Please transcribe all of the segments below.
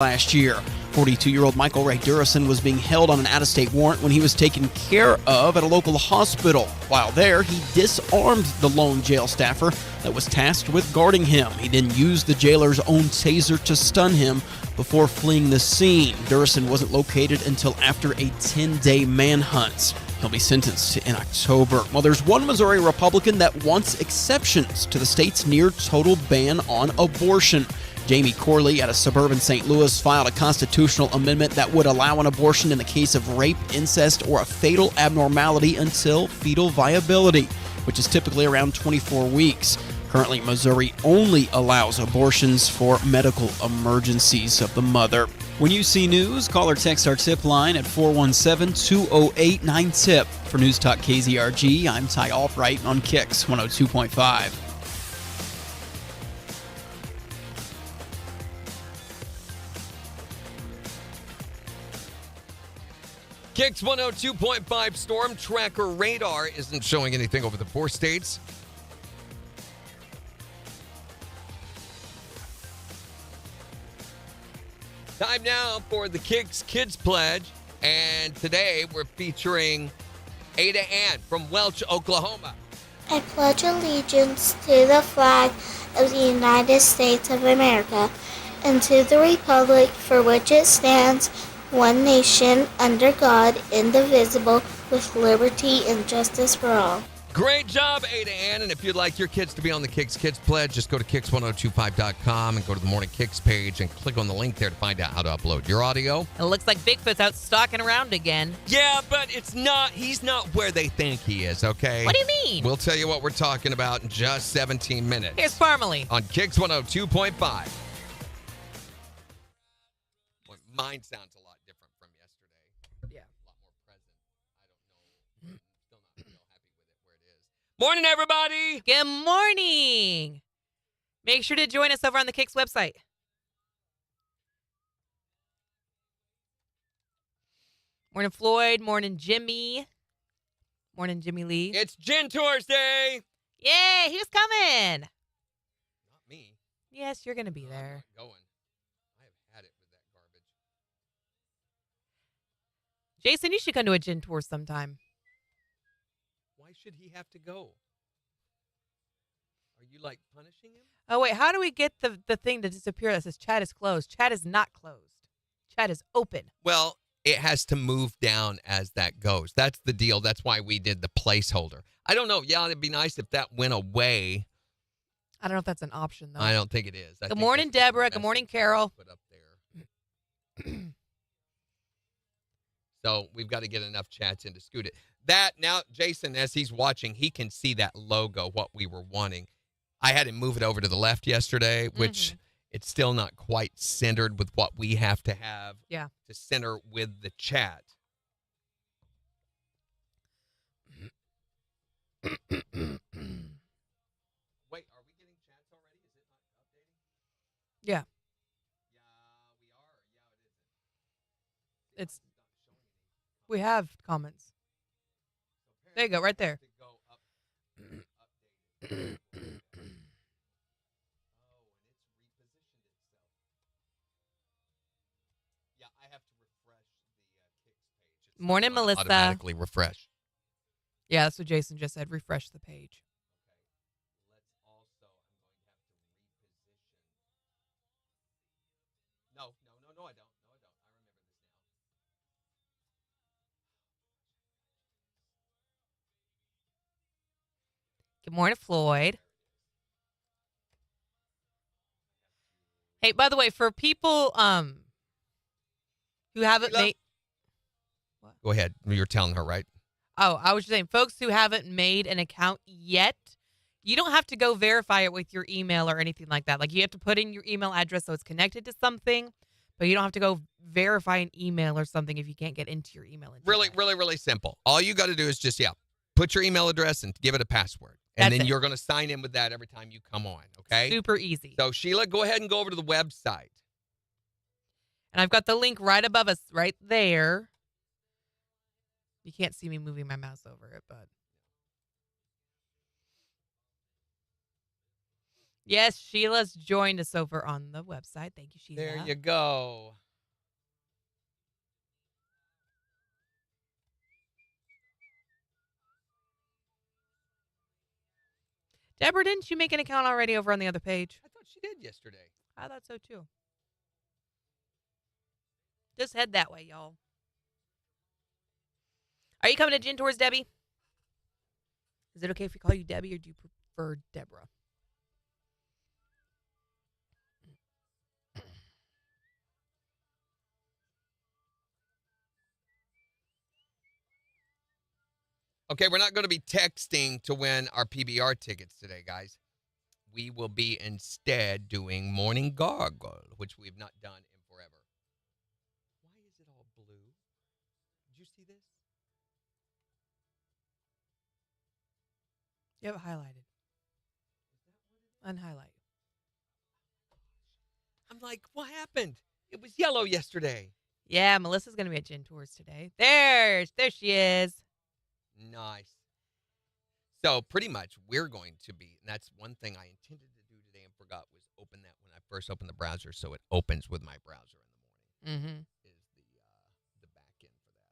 last year. 42-year-old Michael Ray Durison was being held on an out-of-state warrant when he was taken care of at a local hospital. While there, he disarmed the lone jail staffer that was tasked with guarding him. He then used the jailer's own taser to stun him before fleeing the scene. Durison wasn't located until after a 10-day manhunt. He'll be sentenced in October. Well, there's one Missouri Republican that wants exceptions to the state's near-total ban on abortion. Jamie Corley at a suburban St. Louis filed a constitutional amendment that would allow an abortion in the case of rape, incest, or a fatal abnormality until fetal viability, which is typically around 24 weeks. Currently, Missouri only allows abortions for medical emergencies of the mother. When you see news, call or text our tip line at 417-208-9TIP. For News Talk KZRG, I'm Ty Albright on KIX 102.5. KIX 102.5 storm tracker radar isn't showing anything over the 4 states. Time now for the KIX Kids Pledge. And today we're featuring Ada Ann from Welch, Oklahoma. I pledge allegiance to the flag of the United States of America and to the republic for which it stands, one nation, under God, indivisible, with liberty and justice for all. Great job, Ada Ann. And if you'd like your kids to be on the KIX Kids Pledge, just go to KIX1025.com and go to the Morning KIX page and click on the link there to find out how to upload your audio. It looks like Bigfoot's out stalking around again. Yeah, but he's not where they think he is, okay? What do you mean? We'll tell you what we're talking about in just 17 minutes. Here's Parmalee. On KIX 102.5. Mine sounds a lot different from yesterday. Yeah. A lot more present. I don't know. I'm still not real happy with it where it is. Morning, everybody. Good morning. Make sure to join us over on the KIX website. Morning, Floyd. Morning, Jimmy. Morning, Jimmy Lee. It's Gin Tours Day. Yay, who's coming? Not me. Yes, you're going to be there. I'm not going. I have had it with that garbage. Jason, you should come to a gin tour sometime. Why should he have to go? Are you, like, punishing him? Oh, wait, how do we get the thing to disappear that says chat is closed? Chat is not closed. Chat is open. Well, it has to move down as that goes. That's the deal. That's why we did the placeholder. I don't know. Yeah, it'd be nice if that went away. I don't know if that's an option, though. I don't think it is. Good morning, Deborah. Good morning, Carol. Put up there. So we've got to get enough chats in to scoot it. That, now, Jason, as he's watching, he can see that logo, what we were wanting. I had him move it over to the left yesterday, which it's still not quite centered with what we have to have to center with the chat. Wait, are we getting chats already? Is it not updating? Yeah. Yeah, we are. Yeah, it isn't. It's we have comments. There you go, right there. Morning, Melissa. Automatically refresh. Yeah, that's what Jason just said. Refresh the page. No, I don't. I remember this now. Good morning, Floyd. Hey, by the way, for people who haven't made... What? Go ahead. You're telling her, right? Oh, I was just saying, folks who haven't made an account yet, you don't have to go verify it with your email or anything like that. Like, you have to put in your email address so it's connected to something, but you don't have to go verify an email or something if you can't get into your email address. Really simple. All you got to do is just, put your email address and give it a password. And then you're going to sign in with that every time you come on, okay? Super easy. So, Sheila, go ahead and go over to the website. And I've got the link right above us, right there. You can't see me moving my mouse over it, but Yes, Sheila's joined us over on the website. Thank you, Sheila. There you go. Deborah, didn't you make an account already over on the other page? I thought she did yesterday. I thought so too. Just head that way, y'all. Are you coming to Gin Tours, Debbie? Is it okay if we call you Debbie, or do you prefer Deborah? Okay, we're not going to be texting to win our PBR tickets today, guys. We will be instead doing Morning Gargle, which we've not done in forever. Why is it all blue? Did you see this? You have it highlighted. Unhighlight. I'm like, what happened? It was yellow yesterday. Yeah, Melissa's going to be at Gin Tours today. There she is. Nice. So pretty much we're going to be, and that's one thing I intended to do today and forgot, was open that when I first opened the browser, so it opens with my browser in the morning. Mm-hmm. Is the back end for that.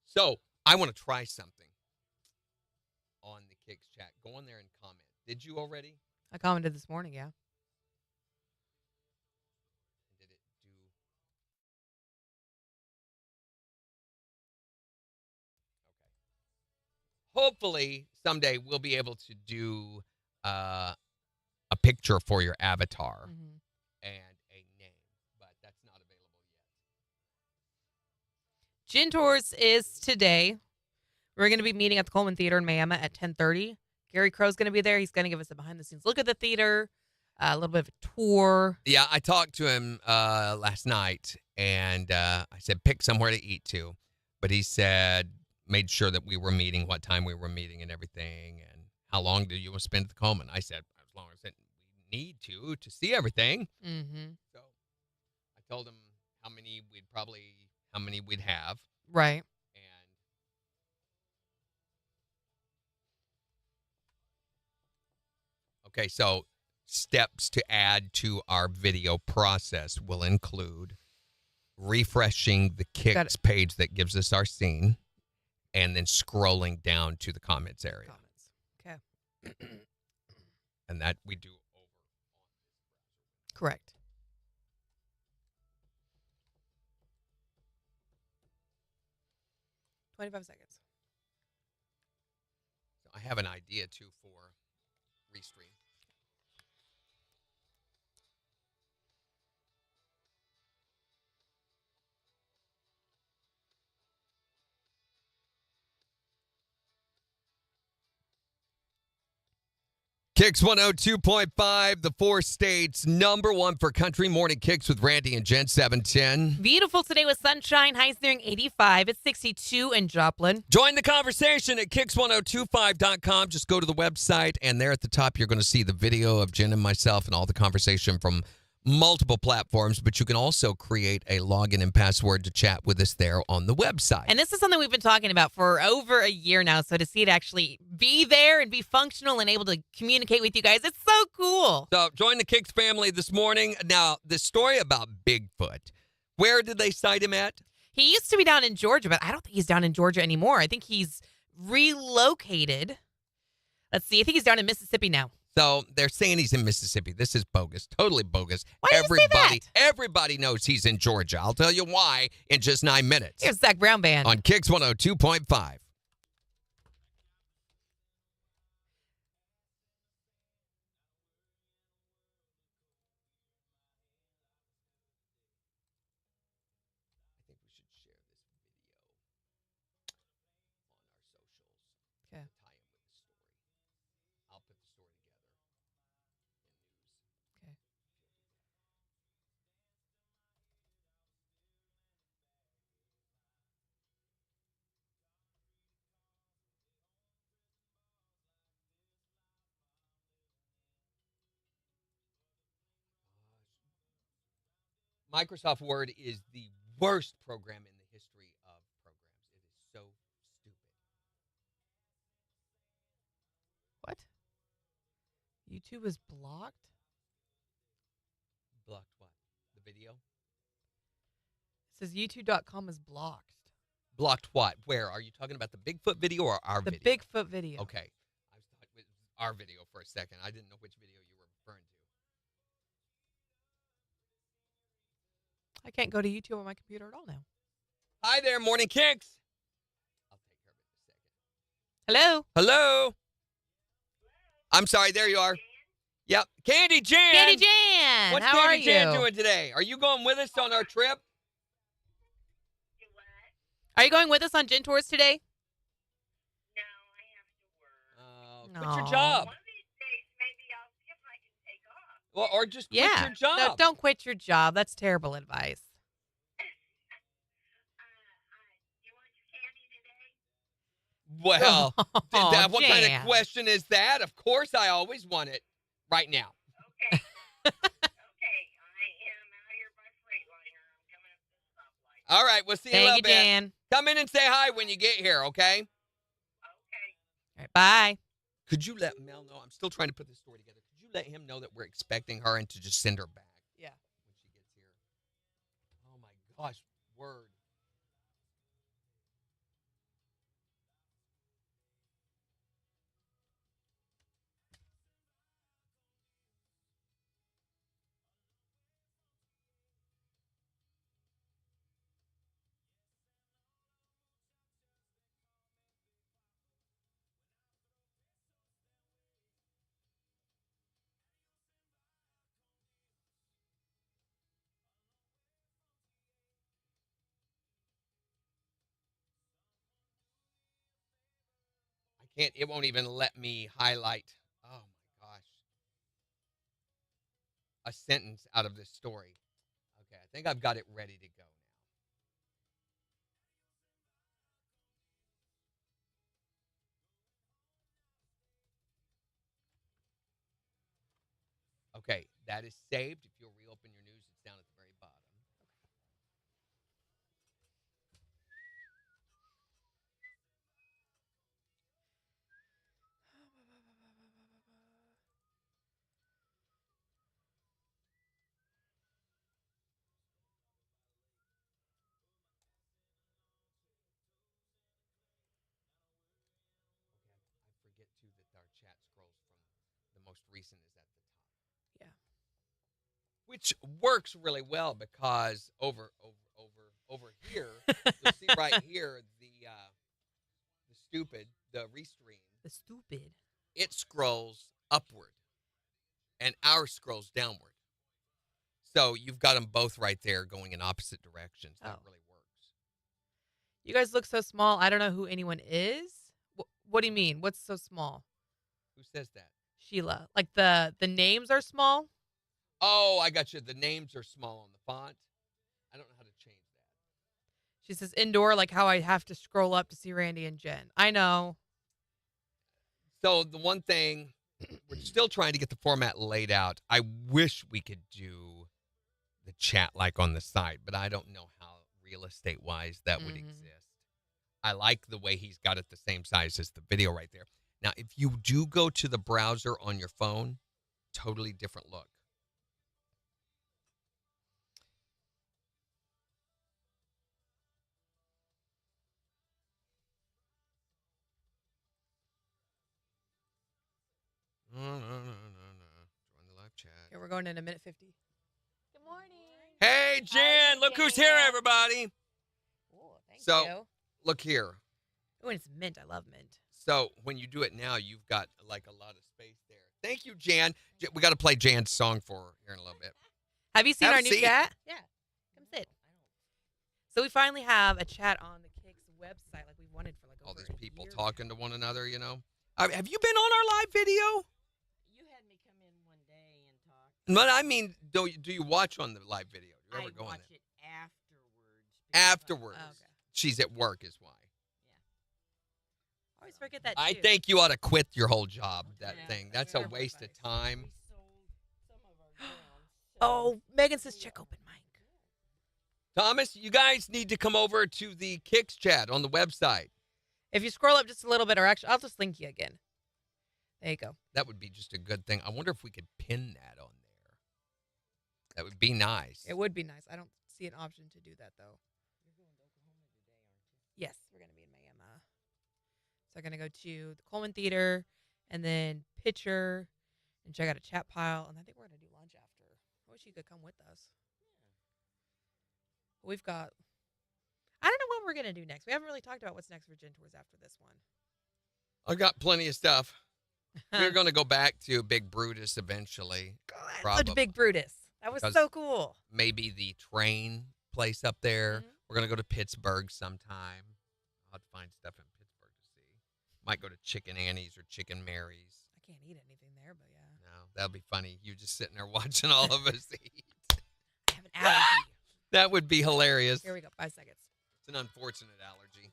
So I want to try something on the KIX chat. Go on there and comment. Did you already? I commented this morning, yeah. Did it do? Okay. Hopefully someday we'll be able to do a picture for your avatar and a name, but that's not available yet. Gin Tours is today. We're going to be meeting at the Coleman Theater in Miami at 10:30. Gary Crow's going to be there. He's going to give us a behind-the-scenes look at the theater, a little bit of a tour. Yeah, I talked to him last night, and I said, pick somewhere to eat to. But he said, made sure that we were meeting, what time we were meeting and everything, and how long do you want to spend at the Coleman? I said, as long as we need to see everything. Mm-hmm. So I told him how many we'd have. Right. Okay, so steps to add to our video process will include refreshing the KIX page that gives us our scene, and then scrolling down to the comments area. Okay. And that we do over on this. Correct. $25 seconds. So I have an idea, too, for restream. KIX 102.5, the 4 states, number 1 for country morning KIX with Randy and Jen, 710. Beautiful today with sunshine. Highs nearing 85. It's 62 in Joplin. Join the conversation at KIX1025.com. Just go to the website, and there at the top, you're going to see the video of Jen and myself and all the conversation from multiple platforms, but you can also create a login and password to chat with us there on the website. And this is something we've been talking about for over a year now, so to see it actually be there and be functional and able to communicate with you guys, it's so cool. So join the KIX family this morning. Now, the story about Bigfoot, where did they cite him at? He used to be down in Georgia, but I don't think he's down in Georgia anymore. I think he's relocated. Let's see. I think he's down in Mississippi now. So they're saying he's in Mississippi. This is bogus, totally bogus. Why do you say that? Everybody knows he's in Georgia. I'll tell you why in just 9 minutes. Here's Zach Brown Band. On KIX 102.5. I think we should share this video on our socials. Okay. Tie in with the story. I'll put the story together in news. Okay. Microsoft Word is the worst program in the history of programs. It is so stupid. What? YouTube is blocked? Blocked what? The video? It says youtube.com is blocked. Blocked what? Where? Are you talking about the Bigfoot video or our The video? Bigfoot video. Okay. I thought it was our video for a second. I didn't know which video you were referring to. I can't go to YouTube on my computer at all now. Hi there, Morning Kicks. I'll take care of it in a second. Hello? Hello? I'm sorry, there you are. Yep. Candy Jan. Candy Jan! What's How Candy are Jan you? doing today? Are you going with us on our trip? Are you going with us on Gin Tours today? Quit your Aw. job. One of these days, maybe I'll see if I can take off. Well, or just quit Yeah. your job. No, don't quit your job. That's terrible advice. You want your candy today? Well, what kind of Jan. question is that? Of course I always want it right now. Okay. Okay, I am out here by Freightliner. I'm coming up to the stoplight. All right, we'll see you in a Thank little you, bit. Jan. Come in and say hi when you get here, okay? Okay. All right, bye. Could you let Mel know? I'm still trying to put this story together. Could you let him know that we're expecting her and to just send her back Yeah. when she gets here? Oh, my gosh. Word. It won't even let me highlight, oh my gosh, a sentence out of this story. Okay, I think I've got it ready to go now. Okay, that is saved. If you'll reopen your news, it's down at the very bottom. I forget too that our chat scrolls from the most recent is at the top. Yeah. Which works really well because over here, you'll see right here the restream. The stupid. It scrolls upward, and ours scrolls downward. So you've got them both right there going in opposite directions. That Oh. really works. You guys look so small. I don't know who anyone is. What do you mean? What's so small? Who says that? Sheila. Like the names are small? Oh, I got you. The names are small on the font. I don't know how to change that. She says indoor, like how I have to scroll up to see Randy and Jen. I know. So the one thing, we're still trying to get the format laid out. I wish we could do the chat like on the side, but I don't know how real estate wise that would Mhm. exist. I like the way he's got it the same size as the video right there. Now, if you do go to the browser on your phone, totally different look. No. Join the live chat. Okay, we're going in a minute 50. Good morning. Hey, Jen, look who's here, everybody. Oh, thank So- you. Look here. Oh, and it's mint. I love mint. So when you do it now, you've got like a lot of space there. Thank you, Jan. We got to play Jan's song for her here in a little bit. Have you seen Have our a new seat. chat? Yeah. Come sit. So we finally have a chat on the KIX website like we wanted for like All over these a people year talking now. to one another, you know. Have you been on our live video? You had me come in one day and talk. But I mean, do you watch on the live video? Do you I ever go on watch there? it afterwards. because Afterwards. Oh, okay. She's at work is why. I always forget that I too. think you ought to quit your whole job, that Yeah, thing. That's a fair waste of advice. time. We sold some of our ground. Oh, Megan says check open mic. Thomas, you guys need to come over to the KIX chat on the website. If you scroll up just a little bit, or actually, I'll just link you again. There you go. That would be just a good thing. I wonder if we could pin that on there. That would be nice. It would be nice. I don't see an option to do that, though. You're going to Oklahoma today, aren't you? Yes, we're going to be in Miami. So I'm going to go to the Coleman Theater and then Pitcher and check out a chat pile. And I think we're going to do lunch after. I wish you could come with us. We've got, I don't know what we're going to do next. We haven't really talked about what's next for Gin Tours after this one. I've got plenty of stuff. We're going to go back to Big Brutus eventually. Such Big Brutus. That was so cool. Maybe the train place up there. Mhm. We're going to go to Pittsburgh sometime. I'll have to find stuff in Pittsburgh to see. Might go to Chicken Annie's or Chicken Mary's. I can't eat anything there, but yeah. No, that'll be funny. You just sitting there watching all of us eat. I have an allergy. That would be hilarious. Here we go. 5 seconds. It's an unfortunate allergy.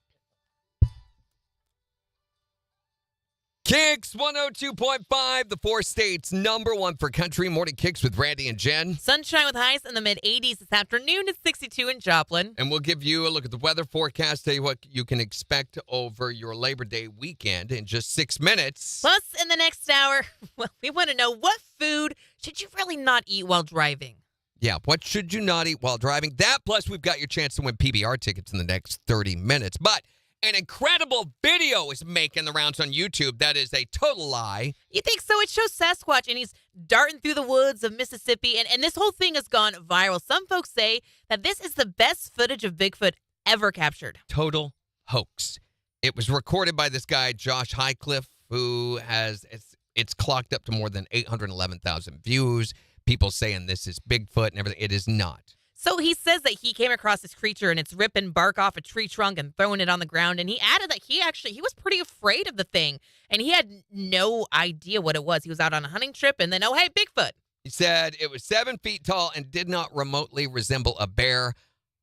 KIX 102.5, the 4 states #1 for country. Morning KIX with Randy and Jen. Sunshine with highs in the mid-80s this afternoon. It's 62 in Joplin. And we'll give you a look at the weather forecast, tell you what you can expect over your Labor Day weekend in just 6 minutes. Plus, in the next hour, well, we want to know what food should you really not eat while driving? Yeah, what should you not eat while driving? That plus we've got your chance to win PBR tickets in the next 30 minutes. But an incredible video is making the rounds on YouTube. That is a total lie. You think so? It shows Sasquatch, and he's darting through the woods of Mississippi, and this whole thing has gone viral. Some folks say that this is the best footage of Bigfoot ever captured. Total hoax. It was recorded by this guy, Josh Highcliffe, who has, it's clocked up to more than 811,000 views. People saying this is Bigfoot and everything. It is not. So he says that he came across this creature and it's ripping bark off a tree trunk and throwing it on the ground. And he added that he was pretty afraid of the thing and he had no idea what it was. He was out on a hunting trip and then, oh, hey, Bigfoot. He said it was 7 feet tall and did not remotely resemble a bear.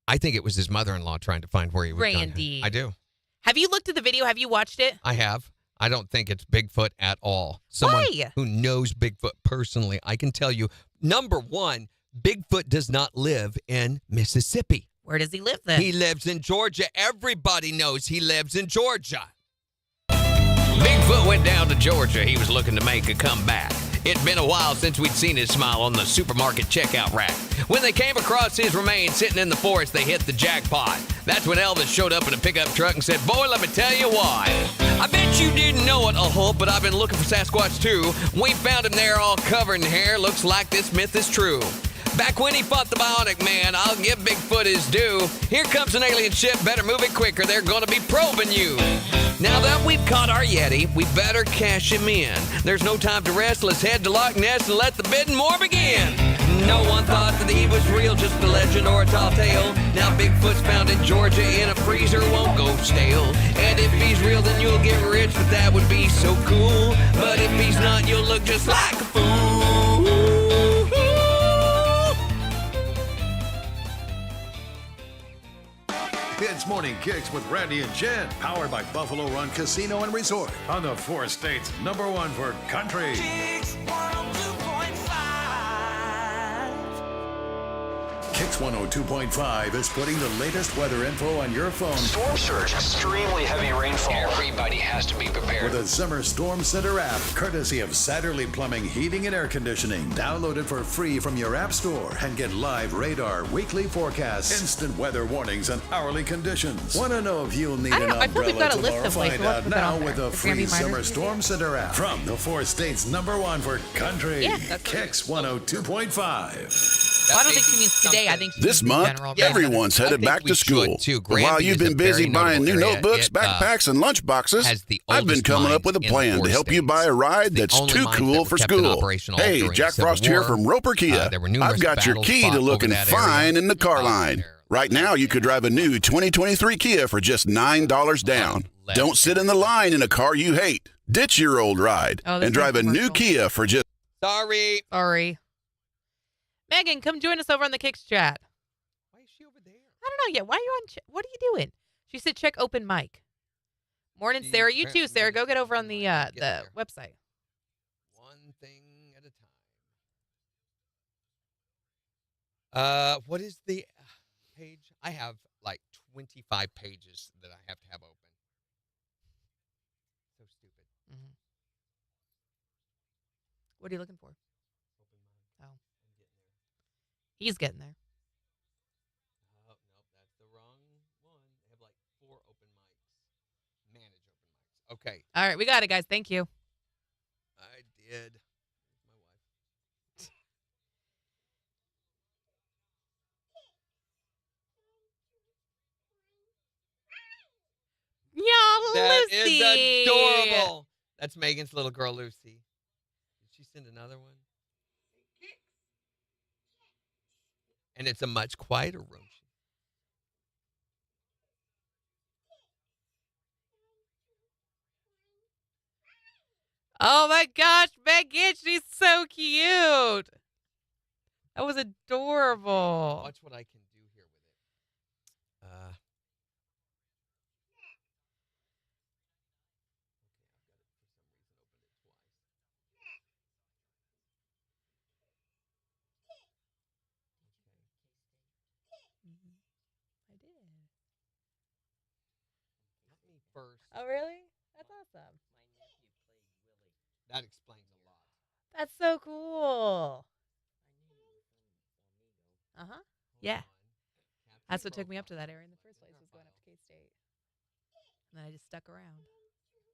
I think it was his mother-in-law trying to find where he was. Randy. I do. Have you looked at the video? Have you watched it? I have. I don't think it's Bigfoot at all. Someone Why? who knows Bigfoot personally, I can tell you, number one, Bigfoot does not live in Mississippi. Where does he live then? He lives in Georgia. Everybody knows he lives in Georgia. Bigfoot went down to Georgia. He was looking to make a comeback. It'd been a while since we'd seen his smile on the supermarket checkout rack. When they came across his remains sitting in the forest, they hit the jackpot. That's when Elvis showed up in a pickup truck and said, "Boy, let me tell you why. I bet you didn't know it, but I've been looking for Sasquatch too. We found him there all covered in hair. Looks like this myth is true. Back when he fought the Bionic Man, I'll give Bigfoot his due. Here comes an alien ship, better move it quicker, they're gonna be probing you. Now that we've caught our Yeti, we better cash him in. There's no time to rest, let's head to Loch Ness and let the bidding more begin. No one thought that he was real, just a legend or a tall tale. Now Bigfoot's found in Georgia in a freezer, won't go stale. And if he's real, then you'll get rich, but that would be so cool. But if he's not, you'll look just like a fool. It's Morning Kicks with Randy and Jen, powered by Buffalo Run Casino and Resort on the 4 states #1 for country. KIX 102.5. KIX 102.5 is putting the latest weather info on your phone Storm surge, extremely heavy rainfall. Everybody has to be prepared. with a Summer Storm Center app, courtesy of Satterley Plumbing, Heating, and Air Conditioning. Download it for free from your app store and get live radar, weekly forecasts, instant weather warnings, and hourly conditions. Want to know if you'll need I don't an know. I feel like umbrella we've got a list tomorrow? of ways. Find We'll have out to put that now on with there. a The free Grammy Summer Minors. Storm Center app from the 4 states #1 for country. Yeah, that's what it KIX 102.5. Well, I don't think she means today. I think she This means in month, general. everyone's I headed think back we to school. should, too. And while Granby you've is a been busy very buying new notable area. notebooks, It, backpacks, and lunch boxes, has the I've been oldest coming up with a mines in the plan 4 to help you states. buy a ride It's the that's only too mines cool that for were kept in school. operation all Hey, during Jack the Civil Frost here War. from Roper Kia. There were numerous I've got your battles key fought to over looking that fine area. in the car line. Right now, you could drive a new 2023 Kia for just $9 down. Don't sit in the line in a car you hate. Ditch your old ride Oh, this and drive is a new commercial. Kia for just Sorry. Sorry. Megan, come join us over on the KIX chat. Why is she over there? I don't know yet. Why are you on? What are you doing? She said check open mic. Morning, She Sarah. You too, apparently Sarah. Go get over on the Get there. website. One thing at a time. What is the page? I have like 25 pages that I have to have open. So stupid. What are you looking for? Oh. He's getting there. Oh, nope, that's the wrong one. They have like 4 open mics. Manage open mics. Okay, All right, we got it, guys. Thank you. I did. My wife. Yeah, That Lucy. is adorable. That's Megan's little girl, Lucy. Did she send another one? And it's a much quieter room. Oh my gosh, Megan, she's so cute. That was adorable. Watch what I can do here with it. I did. Not me first. Oh, really? That's awesome. That explains a lot. That's so cool. Uh-huh. Yeah. That's what took me up to that area in the first place, was going up to K-State. And then I just stuck around. Let me use it.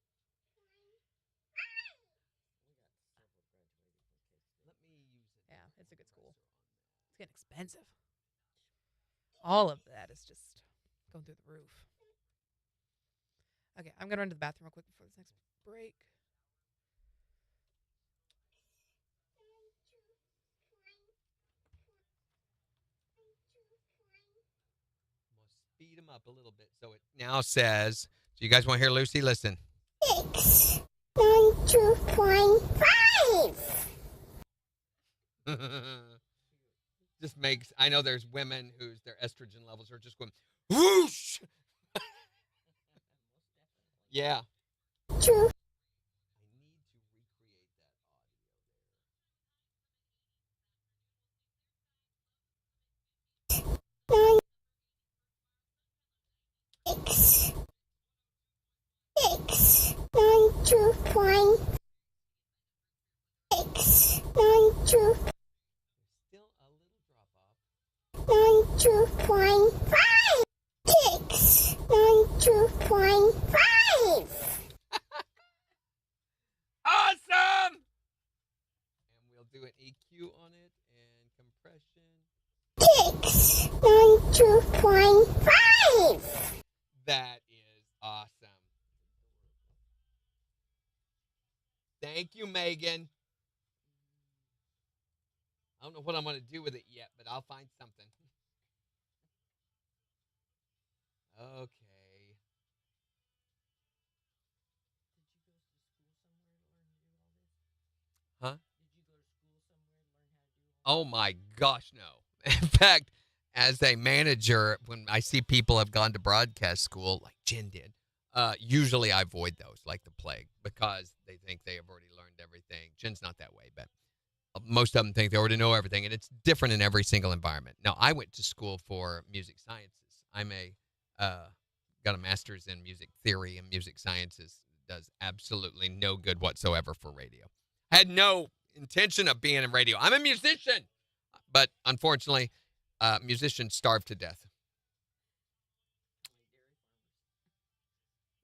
Yeah, it's a good school. It's getting expensive. All of that is just going through the roof. Okay, I'm going to run to the bathroom real quick before this next break. I'm going to speed them up a little bit. So it now says, so you guys want to hear Lucy? Listen. 6, 92.5. Just makes, I know there's women whose their estrogen levels are just going whoosh. Yeah. True. I need to recreate that audio. 6, 92.6, 92. Still a little drop off. 92.5. 6, 92.5. Awesome! And we'll do an EQ on it and compression. 6, 92.5. That is awesome. Thank you, Megan. I don't know what I'm going to do with it yet, but I'll find something. Okay. Huh? Oh my gosh, no. In fact, as a manager, when I see people have gone to broadcast school, like Jen did, usually I avoid those like the plague because they think they have already learned everything. Jen's not that way, but most of them think they already know everything, and it's different in every single environment. Now, I went to school for music sciences. I'm got a master's in music theory and music sciences. Does absolutely no good whatsoever for radio. Had no intention of being in radio. I'm a musician, but unfortunately, musicians starve to death.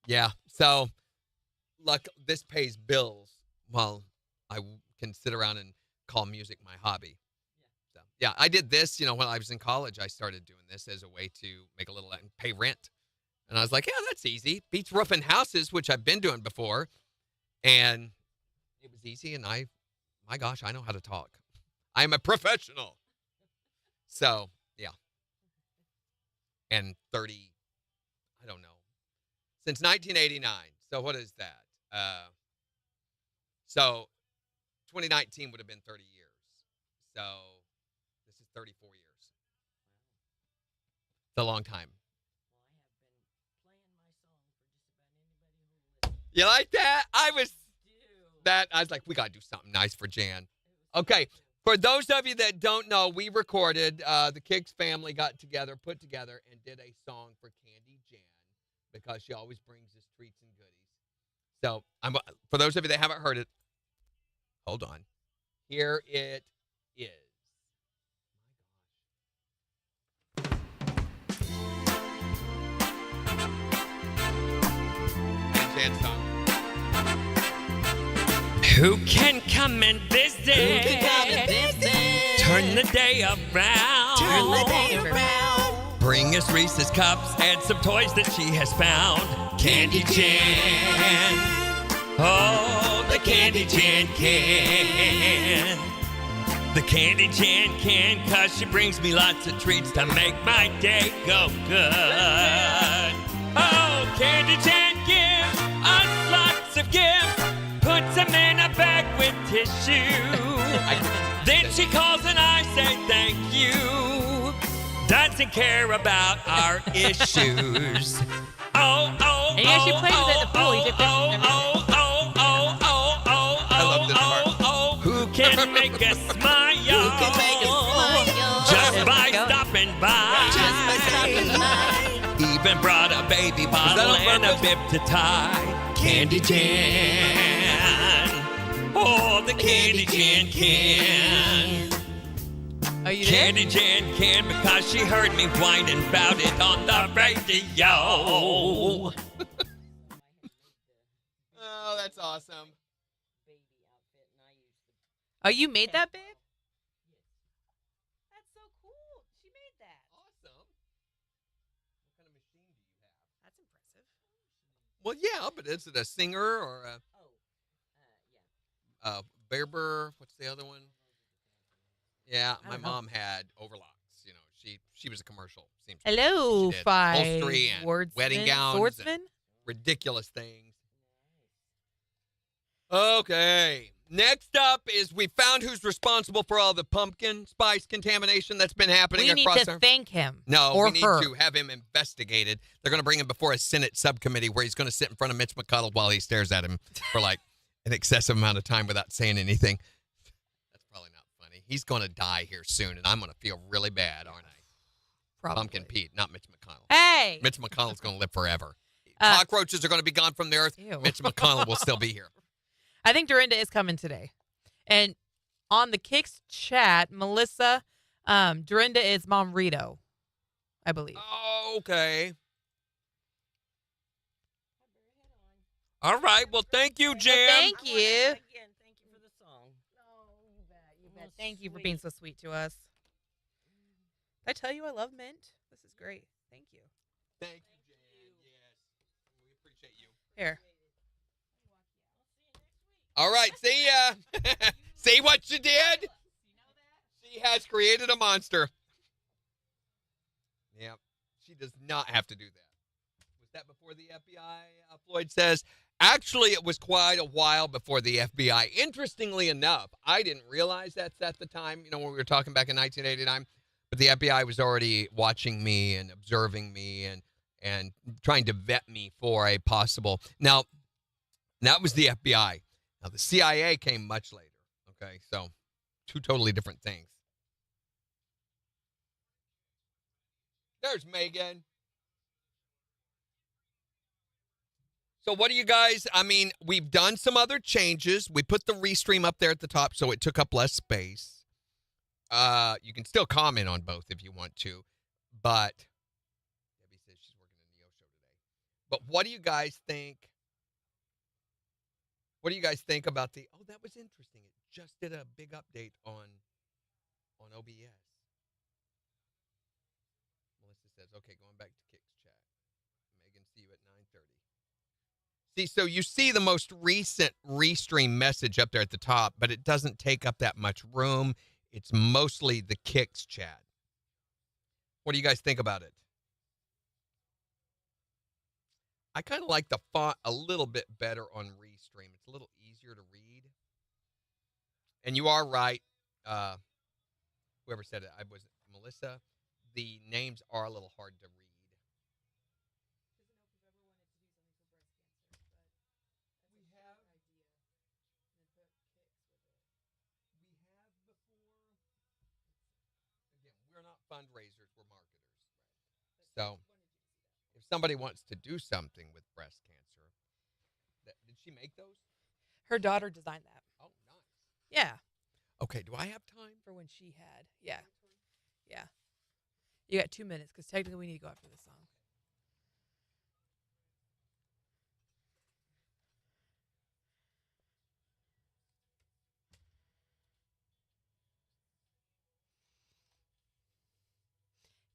Yeah, so look, this pays bills while I can sit around and call music my hobby. So, yeah, I did this, when I was in college. I started doing this as a way to make a little and pay rent. And I was like, yeah, that's easy. Beats roofing houses, which I've been doing before. And it was easy, and my gosh, I know how to talk. I'm a professional. So, yeah. And 30, I don't know, since 1989. So what is that? So 2019 would have been 30 years. So this is 34 years. It's a long time. You like that? I was like, we got to do something nice for Jan. Okay. For those of you that don't know, we recorded, the KIX family got together, put together, and did a song for Candy Jan because she always brings us treats and goodies. So, for those of you that haven't heard it, hold on. Here it is. And song. Who can come and visit? Turn the day around. Bring us Reese's Cups and some toys that she has found. Candy Jan. Oh, the Candy Jan can. The Candy Jan can, 'cause she brings me lots of treats to make my day go good. Oh, Candy Jan gives us lots of gifts. Puts them in a bag with tissue. Then she calls and I say thank you. Doesn't care about our issues. Oh, oh, And yeah, she plays it at the pool. He dipped it in I love this part. who can make us smile? Just by stopping by. Even brought a baby bottle and a bib to tie. Candy Jan. Oh, the Candy Jan can. Are you there? Candy Jan can, because she heard me whining about it on the radio. Oh, that's awesome. Oh, you made that, babe? That's so cool. She made that. Awesome. What kind of machine do you have? That's impressive. Well, yeah, but is it a singer or a Berber? What's the other one? Yeah, I my don't know. mom had overlocks. You know, she was a commercial. Seems Hello, She did. five Upholstery and wordsmen, wedding gowns and- swordsmen. ridiculous things. Okay. Next up is we found who's responsible for all the pumpkin spice contamination that's been happening We need across to our... thank him. No, or we need her. to have him investigated. They're going to bring him before a Senate subcommittee where he's going to sit in front of Mitch McConnell while he stares at him for like an excessive amount of time without saying anything. That's probably not funny. He's going to die here soon, and I'm going to feel really bad, aren't I? Probably. Pumpkin Pete, not Mitch McConnell. Hey. Mitch McConnell's going to live forever. Uh, Cockroaches are going to be gone from the earth. Ew. Mitch McConnell will still be here. I think Dorinda is coming today. And on the KIX chat, Melissa, Dorinda is Mom Rito, I believe. Okay. All right. Well, thank you, Jan. Thank you. Again, thank you for the song. You bet. You bet. Thank you for being so sweet to us. Did I tell you I love mint? This is great. Thank you. Thank you, Jan. Yes. We appreciate you. Here. All right. See ya. See what you did? She has created a monster. Yeah. She does not have to do that. Was that before the FBI? Floyd says. Actually, it was quite a while before the FBI. Interestingly enough, I didn't realize that at the time, when we were talking back in 1989. But the FBI was already watching me and observing me and trying to vet me for a possible. Now, that was the FBI. Now, the CIA came much later. Okay, so two totally different things. There's Megan. So what do you guys, we've done some other changes. We put the restream up there at the top so it took up less space. You can still comment on both if you want to, but Debbie says she's working a Neo show today. But what do you guys think? What do you guys think about the, oh, that was interesting. It just did a big update on OBS. Melissa says, okay, going back to KIX chat. Megan, see you at 9:30. See, so you see the most recent restream message up there at the top, but it doesn't take up that much room. It's mostly the KIX chat. What do you guys think about it? I kind of like the font a little bit better on Restream. It's a little easier to read. And you are right. Whoever said it, I was Melissa. The names are a little hard to read. Again, we're not fundraisers, we're marketers. So if somebody wants to do something with breast cancer, did she make those? Her daughter designed that. Oh, nice. Yeah. Okay, do I have time? For when she had. Yeah. Yeah. You got 2 minutes because technically we need to go after this song.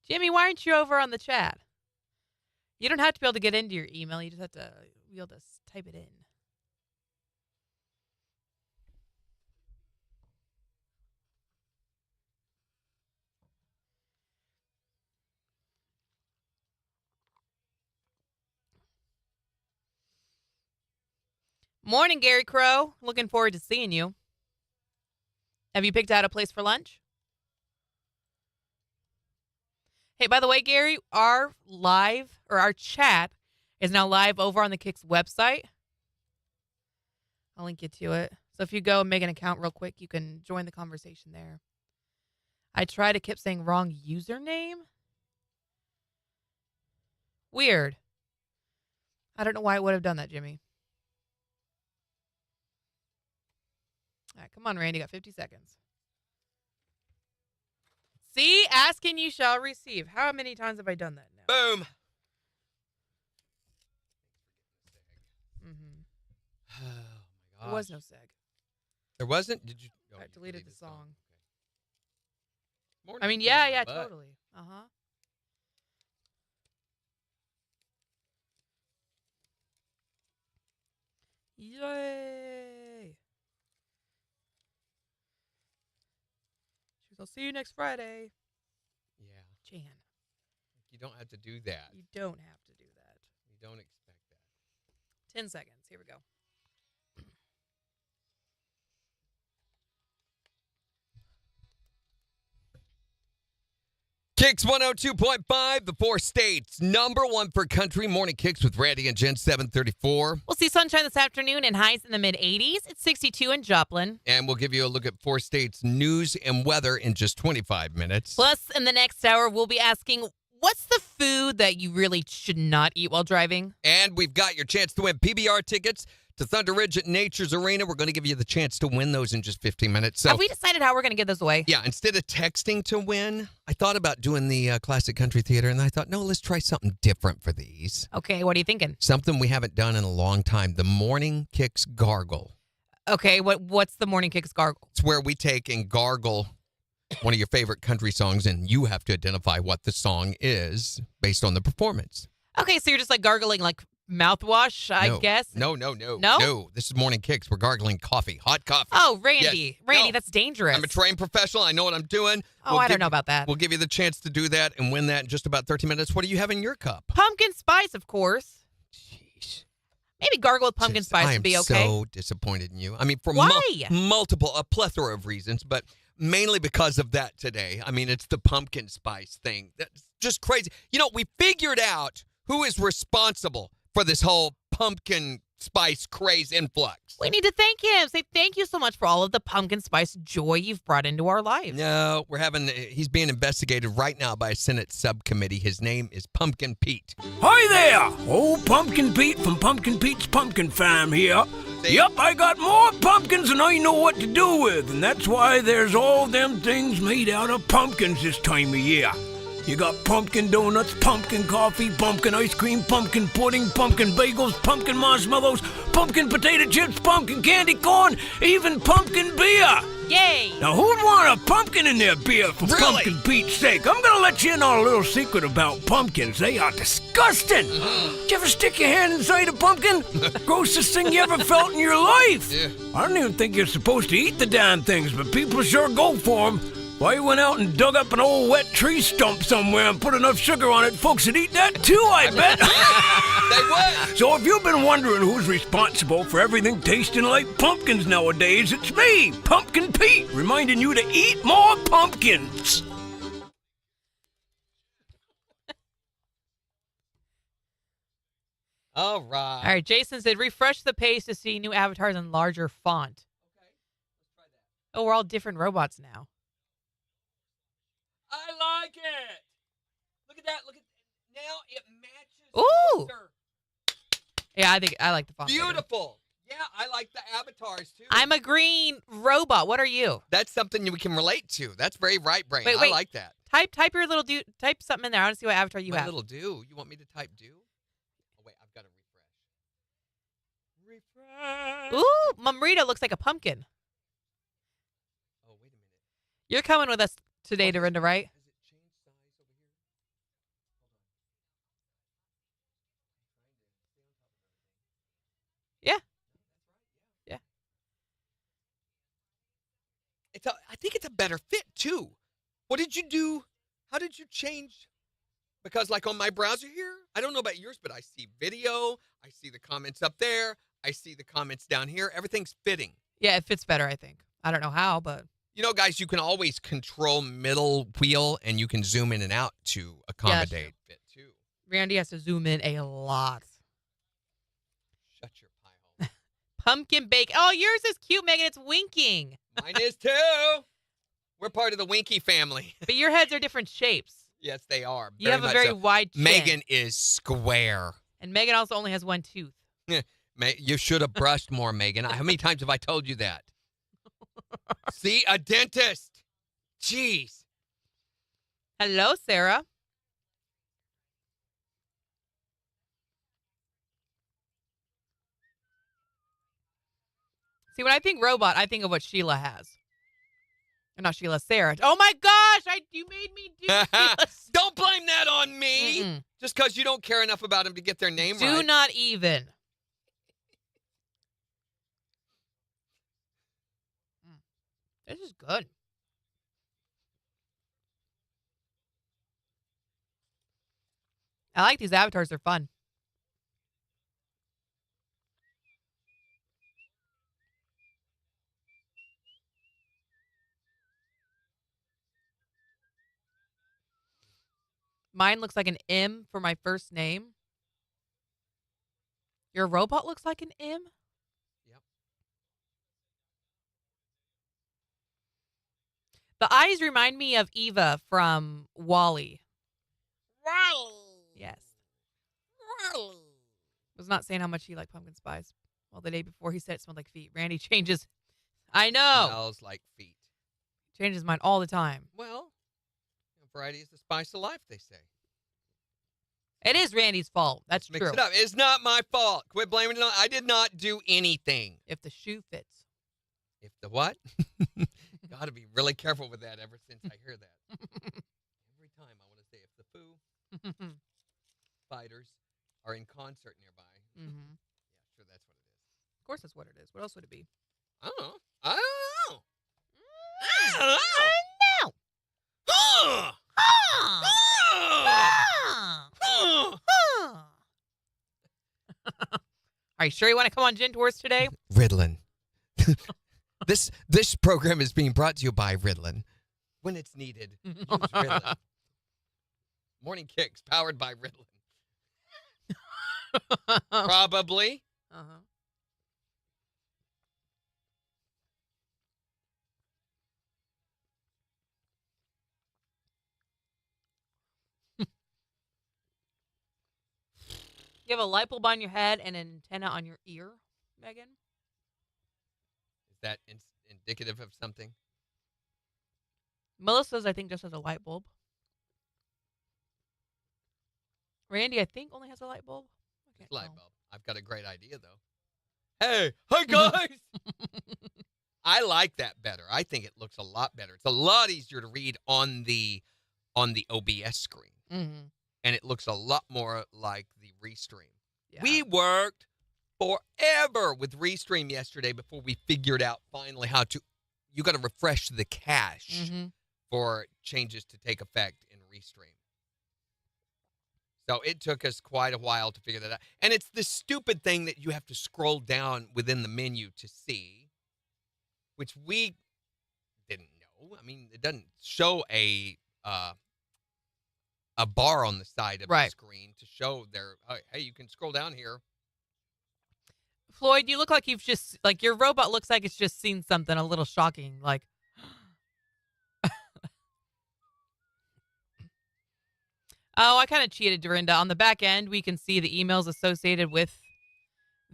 Jimmy, why aren't you over on the chat? You don't have to be able to get into your email. You just have to be able to type it in. Morning, Gary Crow. Looking forward to seeing you. Have you picked out a place for lunch? Hey, by the way, Gary, our chat is now live over on the KIX website. I'll link you to it. So if you go and make an account real quick, you can join the conversation there. I kept saying wrong username. Weird. I don't know why it would have done that, Jimmy. All right, come on, Randy. Got 50 seconds. See, ask and you shall receive. How many times have I done that now? Boom. Mm-hmm. Oh, my gosh. There was no seg. There wasn't? Did you? Oh, I you deleted deleted the song. Okay. Morning, I mean, kicking my yeah, butt. totally. Uh-huh. Yay! I'll see you next Friday. Yeah. Jan. You don't have to do that. You don't have to do that. You don't expect that. 10 seconds. Here we go. KIX 102.5, the 4 states. Number 1 for country. Morning KIX with Randy and Jen, 734. We'll see sunshine this afternoon and highs in the mid-80s. It's 62 in Joplin. And we'll give you a look at 4 states' news and weather in just 25 minutes. Plus, in the next hour, we'll be asking, what's the food that you really should not eat while driving? And we've got your chance to win PBR tickets to Thunder Ridge at Nature's Arena. We're going to give you the chance to win those in just 15 minutes. So, have we decided how we're going to give those away? Yeah, instead of texting to win, I thought about doing the Classic Country Theater, and I thought, no, let's try something different for these. Okay, what are you thinking? Something we haven't done in a long time, the Morning KIX Gargle. Okay, what's the Morning KIX Gargle? It's where we take and gargle one of your favorite country songs, and you have to identify what the song is based on the performance. Okay, so you're just like gargling like mouthwash, I guess? No. No? This is Morning KIX. We're gargling coffee, hot coffee. Oh, Randy. Yes. Randy, No. that's dangerous. I'm a trained professional. I know what I'm doing. Oh, I don't know about that. We'll give you the chance to do that and win that in just about 30 minutes. What do you have in your cup? Pumpkin spice, of course. Jeez. Maybe gargle with pumpkin spice would be okay. I am so disappointed in you. I mean, for Why? a plethora of reasons, but mainly because of that today. I mean, it's the pumpkin spice thing. That's just crazy. You know, we figured out who is responsible for this whole pumpkin spice craze influx. We need to thank him. Say thank you so much for all of the pumpkin spice joy you've brought into our lives. No, he's being investigated right now by a Senate subcommittee. His name is Pumpkin Pete. Hi there! Old Pumpkin Pete from Pumpkin Pete's Pumpkin Farm here. See? Yep, I got more pumpkins than I know what to do with, and that's why there's all them things made out of pumpkins this time of year. You got pumpkin donuts, pumpkin coffee, pumpkin ice cream, pumpkin pudding, pumpkin bagels, pumpkin marshmallows, pumpkin potato chips, pumpkin candy corn, even pumpkin beer. Yay! Now, who'd want a pumpkin in their beer for Really? Pumpkin Pete's sake? I'm gonna let you in on a little secret about pumpkins. They are disgusting. Did you ever stick your hand inside a pumpkin? Grossest thing you ever felt in your life. Yeah. I don't even think you're supposed to eat the damn things, but people sure go for them. Why, you went out and dug up an old wet tree stump somewhere and put enough sugar on it, folks would eat that too, I bet. They would. So if you've been wondering who's responsible for everything tasting like pumpkins nowadays, it's me, Pumpkin Pete, reminding you to eat more pumpkins. All right. All right, Jason said refresh the page to see new avatars in larger font. Okay. Let's try that. Oh, we're all different robots now. I like it. Look at that. Look at now it matches. Ooh. closer. Yeah, I like the font. better. Beautiful. Yeah, I like the avatars too. I'm a green robot. What are you? That's something we can relate to. That's very right brain. Wait, I wait. like that. Type your little dude. Type something in there. I want to see what avatar you My have. little do. You want me to type do? Oh wait, I've got to refresh. Refresh. Ooh, Mamrita looks like a pumpkin. Oh wait a minute. You're coming with us today, Dorinda, right? Has it changed size over here? Yeah. Yeah. I think it's a better fit too. What did you do? How did you change? Because like on my browser here, I don't know about yours, but I see video. I see the comments up there. I see the comments down here. Everything's fitting. Yeah, it fits better, I think. I don't know how, but You know, guys, you can always control middle wheel and you can zoom in and out to accommodate fit too. Randy has to zoom in a lot. Shut your pie hole. Pumpkin bake. Oh, yours is cute, Megan. It's winking. Mine is too. We're part of the Winky family. But your heads are different shapes. Yes, they are. You have a very wide chin. Megan is square. And Megan also only has one tooth. You should have brushed more, Megan. How many times have I told you that? See, a dentist. Jeez. Hello, Sarah. See, when I think robot, I think of what Sheila has. Or not Sheila, Sarah. Oh my gosh, you made me do Sheila's. Don't blame that on me. Mm-mm. Just because you don't care enough about them to get their name right. Do not even. This is good. I like these avatars. They're fun. Mine looks like an M for my first name. Your robot looks like an M? Yep. The eyes remind me of Eva from Wall-E. Yes. Was not saying how much he liked pumpkin spice. Well, the day before he said it smelled like feet. Randy changes. I know. Smells like feet. Changes mine all the time. Well, variety is the spice of life, they say. It is Randy's fault. That's Mix true. it up. It's not my fault. Quit blaming it on. I did not do anything. If the shoe fits. If the what? Got to be really careful with that ever since I hear that. Every time I want to say if the Foo Fighters are in concert nearby. Mm-hmm. Yeah, sure, that's what it is. Of course that's what it is. What else would it be? I don't know. I don't know. Are you sure you want to come on Gin Tours today? Ritalin. This program is being brought to you by Ritalin. When it's needed, use Ritalin. Morning Kicks powered by Ritalin. Probably. Uh-huh. You have a light bulb on your head and an antenna on your ear, Megan? Is that indicative of something? Melissa's, I think, just has a light bulb. Randy, I think, only has a light bulb. I can't Light tell. bulb. I've got a great idea, though. Hey, hi, guys. I like that better. I think it looks a lot better. It's a lot easier to read on the OBS screen. Mm-hmm. And it looks a lot more like the Restream. Yeah. We worked forever with Restream yesterday before we figured out finally how to. You got to refresh the cache for changes to take effect in Restream. So it took us quite a while to figure that out. And it's this stupid thing that you have to scroll down within the menu to see, which we didn't know. I mean, it doesn't show a bar on the side of the screen to show hey, you can scroll down here. Floyd, you look like your robot looks like it's just seen something a little shocking. Like, oh, I kind of cheated, Dorinda. On the back end, we can see the emails associated with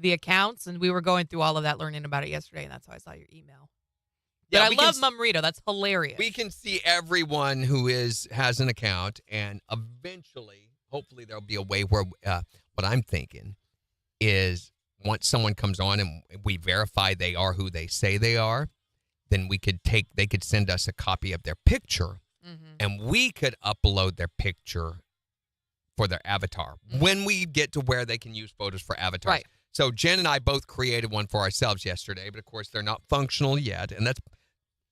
the accounts, and we were going through all of that, learning about it yesterday, and that's how I saw your email. But Yeah, I we can love Mumrito. That's hilarious. We can see everyone who has an account, and eventually, hopefully, there'll be a way where what I'm thinking is once someone comes on and we verify they are who they say they are, then they could send us a copy of their picture, and we could upload their picture for their avatar when we get to where they can use photos for avatars. Right. So Jen and I both created one for ourselves yesterday, but of course they're not functional yet, and that's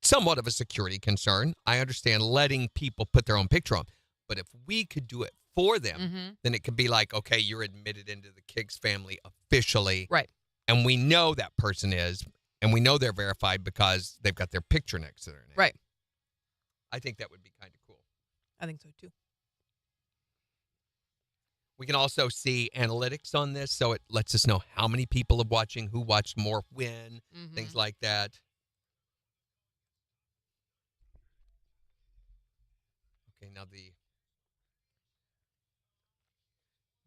somewhat of a security concern. I understand letting people put their own picture on, but if we could do it for them, then it could be like, okay, you're admitted into the KIX family officially. Right. And we know that person is, and we know they're verified because they've got their picture next to their name. Right. I think that would be kind of cool. I think so, too. We can also see analytics on this, so it lets us know how many people are watching, who watched more when, things like that. Okay, now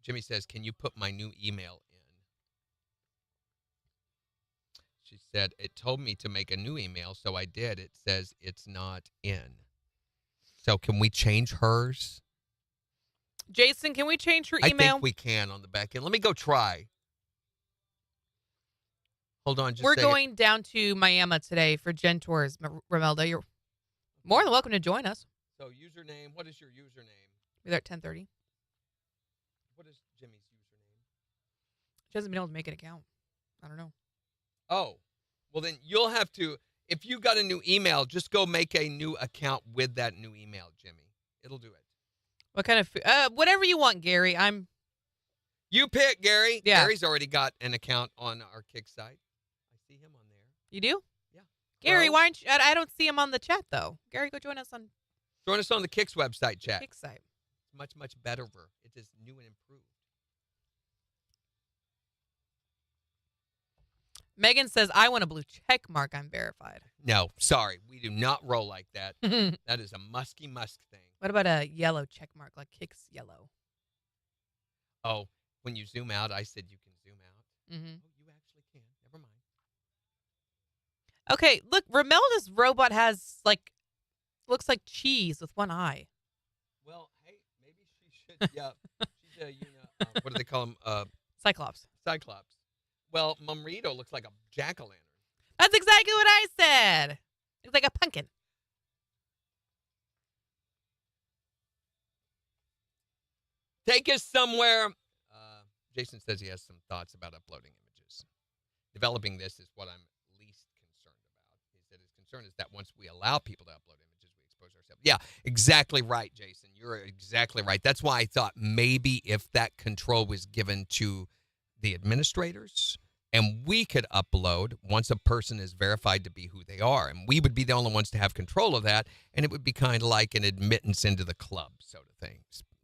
Jimmy says, can you put my new email in? She said, it told me to make a new email, so I did. It says it's not in. So can we change hers? Jason, can we change her email? I think we can on the back end. Let me go try. Hold on just We're a second. going down to Miami today for Gen Tours, Romelda. You're more than welcome to join us. So username, what is your username? Be there at 10:30. What is Jimmy's username? She hasn't been able to make an account. I don't know. Oh, well then you'll have to, if you got a new email, just go make a new account with that new email, Jimmy. It'll do it. What kind of whatever you want, Gary. You pick, Gary. Yeah. Gary's already got an account on our KIX site. I see him on there. You do? Yeah. Gary, Well, why aren't you? I don't see him on the chat though. Gary, go join us on join us on the KIX website chat. KIX site. It's much, much better. It is new and improved. Megan says, I want a blue check mark. I'm verified. No, sorry. We do not roll like that. That is a musky musk thing. What about a yellow check mark, like KIX yellow? Oh, when you zoom out, I said you can zoom out. Mm-hmm. Oh, you actually can. Never mind. Okay, look, Romelda's robot has, looks like cheese with one eye. Well, hey, maybe she should. Yeah, she's a what do they call him? Cyclops. Cyclops. Well, Mumrito looks like a jack-o'-lantern. That's exactly what I said. It's like a pumpkin. Take us somewhere. Jason says he has some thoughts about uploading images. Developing this is what I'm least concerned about. He said his concern is that once we allow people to upload images, we expose ourselves. Yeah, exactly right, Jason. You're exactly right. That's why I thought maybe if that control was given to the administrators and we could upload once a person is verified to be who they are, and we would be the only ones to have control of that, and it would be kind of like an admittance into the club, so to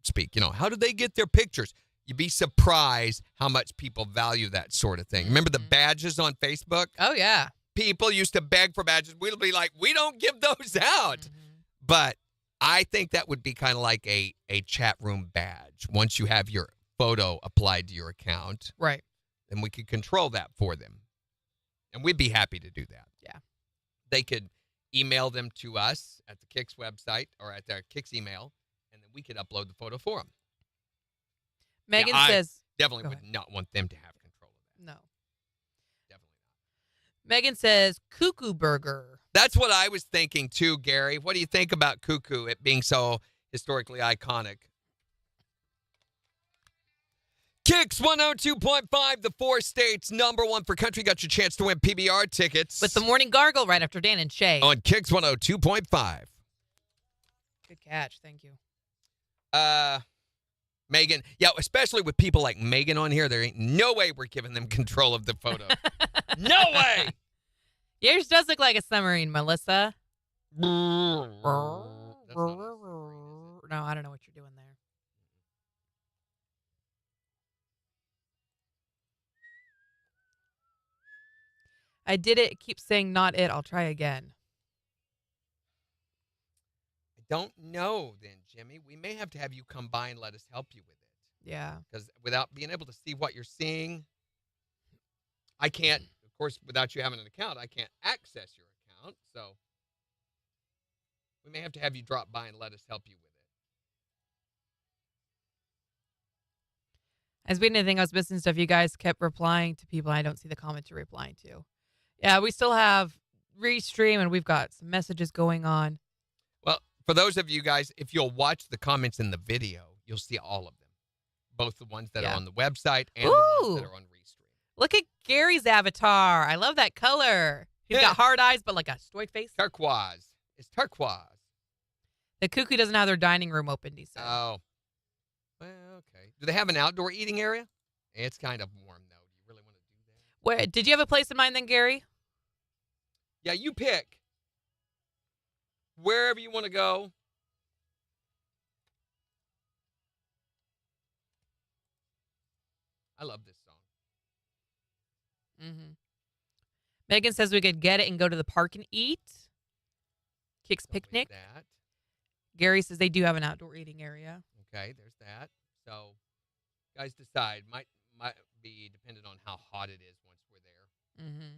speak. How do they get their pictures? You'd be surprised how much people value that sort of thing. Remember the badges on Facebook? Oh, yeah. People used to beg for badges. We'll be like, we don't give those out. But I think that would be kind of like a chat room badge. Once you have your photo applied to your account, right, then we could control that for them. And we'd be happy to do that. Yeah. They could email them to us at the KIX website or at their KIX email, and then we could upload the photo for them. Megan I says... definitely would not want them to have control of that. No. Definitely not. Megan says, Cuckoo Burger. That's what I was thinking too, Gary. What do you think about Cuckoo, it being so historically iconic? KIX 102.5, the 4 states, #1 for country. Got your chance to win PBR tickets. With the morning gargle right after Dan and Shay. On KIX 102.5. Good catch. Thank you. Megan, yeah, especially with people like Megan on here, there ain't no way we're giving them control of the photo. No way! Yours does look like a submarine, Melissa. That's not a submarine, No, I don't know what you're doing there. I did it. It keeps saying not it. I'll try again. I don't know then, Jimmy. We may have to have you come by and let us help you with it. Yeah. Because without being able to see what you're seeing, I can't, of course, without you having an account, I can't access your account. So we may have to have you drop by and let us help you with it. As we didn't think I was missing stuff, you guys kept replying to people. I don't see the comments you're replying to. Yeah, we still have Restream, and we've got some messages going on. Well, for those of you guys, if you'll watch the comments in the video, you'll see all of them. Both the ones that are on the website and the ones that are on Restream. Look at Gary's avatar. I love that color. He's got hard eyes, but like a stoic face. Turquoise. It's turquoise. The Cuckoo doesn't have their dining room open, he said. Oh. Well, okay. Do they have an outdoor eating area? It's kind of warm, though. Do you really want to do that? Where, did you have a place in mind then, Gary? Yeah, you pick. Wherever you want to go. I love this song. Mm-hmm. Megan says we could get it and go to the park and eat. KIX Picnic. That. Gary says they do have an outdoor eating area. Okay, there's that. So, guys decide. Might be dependent on how hot it is once we're there. Mm-hmm.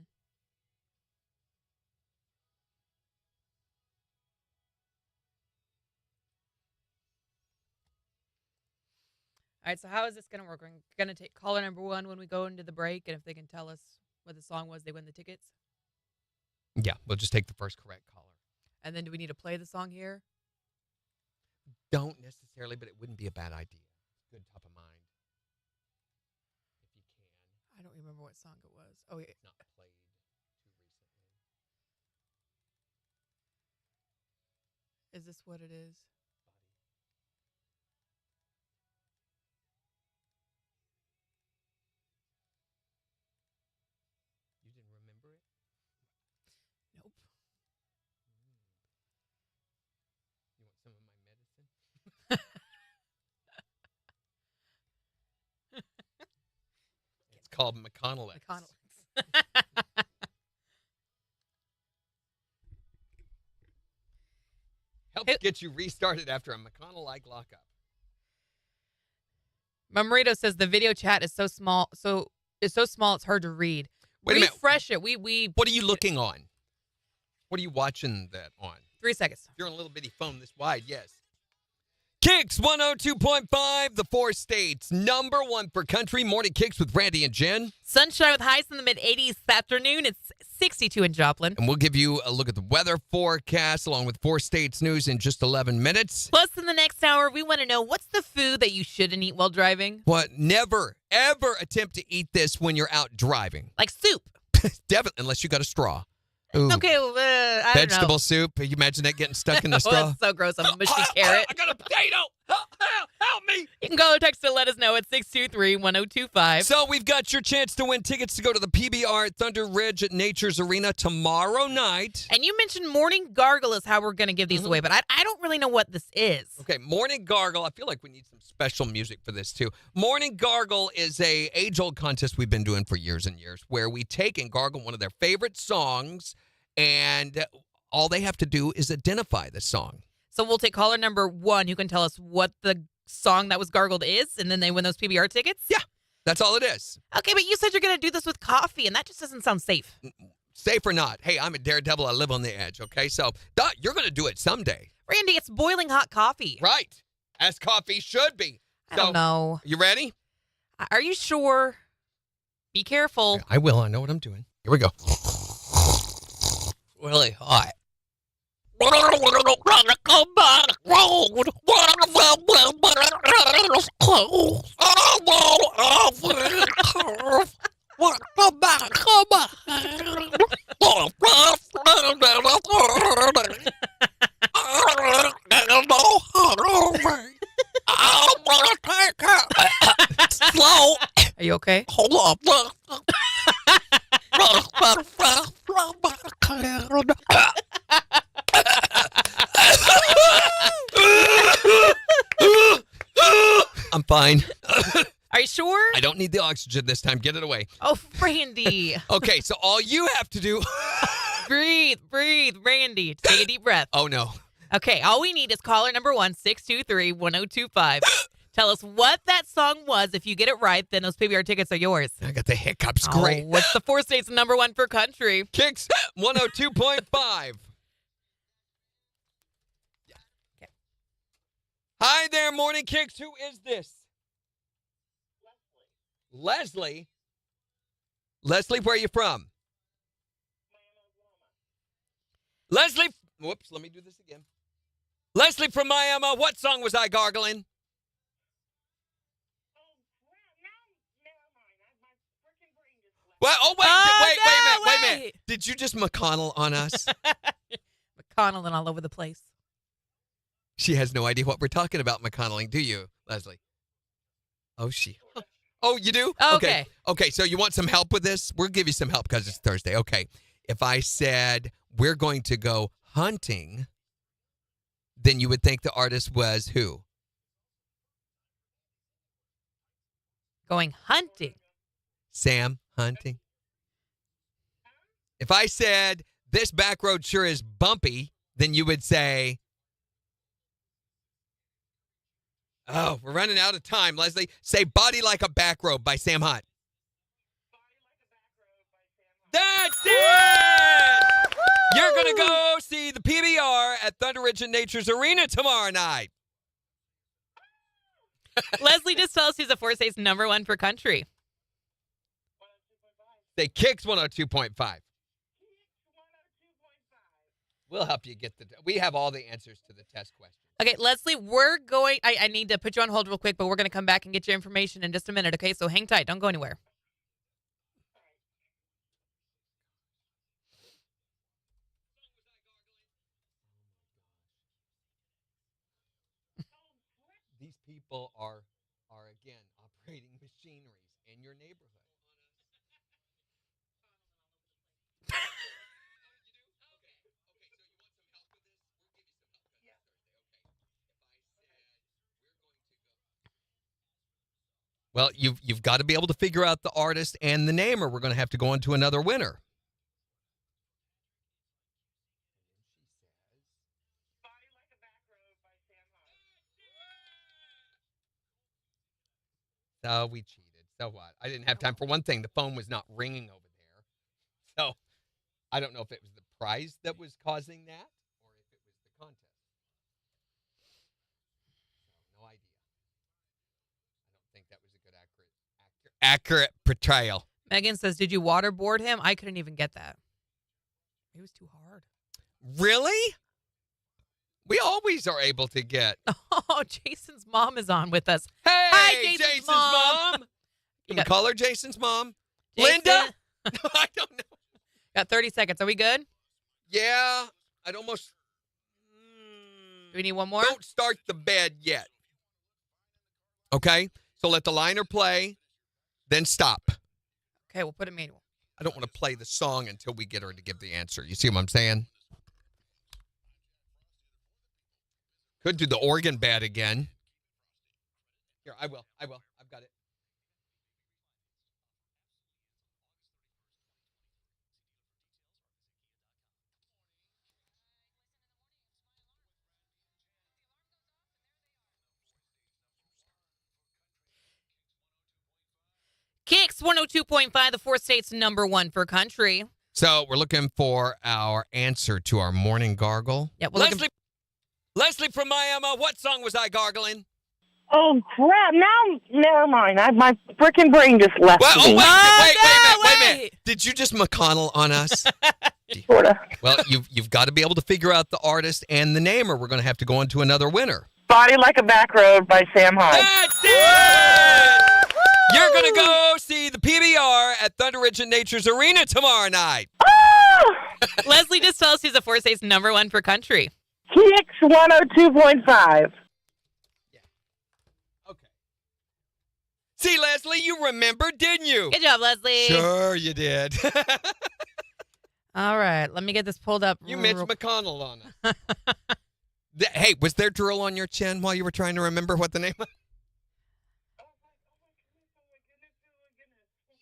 All right, so how is this going to work? We're going to take caller number 1 when we go into the break, and if they can tell us what the song was, they win the tickets? Yeah, we'll just take the first correct caller. And then do we need to play the song here? Don't necessarily, but it wouldn't be a bad idea. Good top of mind. If you can. I don't remember what song it was. Oh, yeah. It's not played too recently. Is this what it is? You didn't remember it? Nope. You want some of my medicine? It's called McConnell. Helps get you restarted after a McConnell-like lockup. Mamarito says the video chat is so small, it's hard to read. Wait a minute. Refresh it. We What are you looking on? What are you watching that on? 3 seconds. If you're on a little bitty phone this wide, yes. KIX 102.5, the 4 states. #1 for country. Morning KIX with Randy and Jen. Sunshine with highs in the mid-80s this afternoon. It's 62 in Joplin. And we'll give you a look at the weather forecast along with 4 states news in just 11 minutes. Plus, in the next hour, we want to know what's the food that you shouldn't eat while driving? What? Never, ever attempt to eat this when you're out driving. Like soup. Definitely, unless you got a straw. Ooh. Okay, well, I don't know. Vegetable soup. You imagine that getting stuck in the Oh, straw? that's so gross. A mushy carrot. I got a potato. Help me. You can call or text to let us know at 623-1025. So we've got your chance to win tickets to go to the PBR at Thunder Ridge at Nature's Arena tomorrow night. And you mentioned Morning Gargle is how we're going to give these away, but I don't really know what this is. Okay, Morning Gargle. I feel like we need some special music for this, too. Morning Gargle is a age-old contest we've been doing for years and years where we take and gargle one of their favorite songs, and all they have to do is identify the song. So we'll take caller number 1 who can tell us what the song that was gargled is, and then they win those PBR tickets? Yeah, that's all it is. Okay, but you said you're going to do this with coffee, and that just doesn't sound safe. Safe or not. Hey, I'm a daredevil. I live on the edge, okay? So, you're going to do it someday. Randy, it's boiling hot coffee. Right. As coffee should be. I don't know. You ready? Are you sure? Be careful. I will. I know what I'm doing. Here we go. Really hot. Slow. Are you okay? Hold on. I'm fine. Are you sure? I don't need the oxygen this time. Get it away. Oh, Randy. Okay, so all you have to do... Breathe, Randy. Take a deep breath. Oh, no. Okay, all we need is caller number 1, 623-1025. Tell us what that song was. If you get it right, then those PBR tickets are yours. I got the hiccups. Oh, Great. what's the 4 states number 1 for country? KIX 102.5. Okay. Hi there, Morning KIX. Who is this? Leslie. Leslie, where are you from? Leslie. Whoops, let me do this again. Leslie from Miami. What song was I gargling? Well, oh, wait a minute. Did you just McConnell on us? McConnell and all over the place. She has no idea what we're talking about McConnelling, do you, Leslie? Oh, Oh, you do? Okay. Okay, so you want some help with this? We'll give you some help because it's Thursday. Okay. If I said we're going to go hunting, then you would think the artist was who? Going hunting. Sam Hunting. If I said this back road sure is bumpy, then you would say, oh, we're running out of time, Leslie. Say Body Like a Back Road by Sam Hunt. That's it! You're going to go see the PBR at Thunder Ridge and Nature's Arena tomorrow night. Leslie just told us he's a 4 states number 1 for country. Say KIX 102.5. We'll help you get we have all the answers to the test question. Okay, Leslie, we're going, I need to put you on hold real quick, but we're going to come back and get your information in just a minute, okay? So hang tight. Don't go anywhere. These people are again operating machineries in your neighborhood. Well, you've got to be able to figure out the artist and the name, or we're going to have to go on to another winner. So we cheated. So what? I didn't have time for one thing. The phone was not ringing over there. So I don't know if it was the prize that was causing that or if it was the contest. So, no idea. I don't think that was a good accurate portrayal. Megan says, did you waterboard him? I couldn't even get that. It was too hard. Really? We always are able to get. Oh, Jason's mom is on with us. Hey, Hi, Jason's mom. Can we call her Jason's mom? Jason? Linda? I don't know. Got 30 seconds. Are we good? Yeah, I'd almost. Do we need one more? Don't start the bed yet. Okay, so let the liner play, then stop. Okay, we'll put it manual. I don't want to play the song until we get her to give the answer. You see what I'm saying? Could do the organ bed again. Here, I will. I've got it. KIX 102.5, the 4 states number 1 for country. So we're looking for our answer to our morning gargle. Yeah, Leslie from Miami, what song was I gargling? Oh, crap. Now, never mind. My freaking brain just left me. Wait a minute. Did you just McConnell on us? Sort of. Well, you've got to be able to figure out the artist and the name, or we're going to have to go on to another winner. Body Like a Back Road by Sam Hunt. That's it! You're going to go see the PBR at Thunder Ridge and Nature's Arena tomorrow night. Leslie just told us he's a 4 states number 1 for country. KIX 102.5. See, Leslie, you remembered, didn't you? Good job, Leslie. Sure you did. All right, let me get this pulled up. You Mitch McConnell on it. Hey, was there drool on your chin while you were trying to remember what the name was?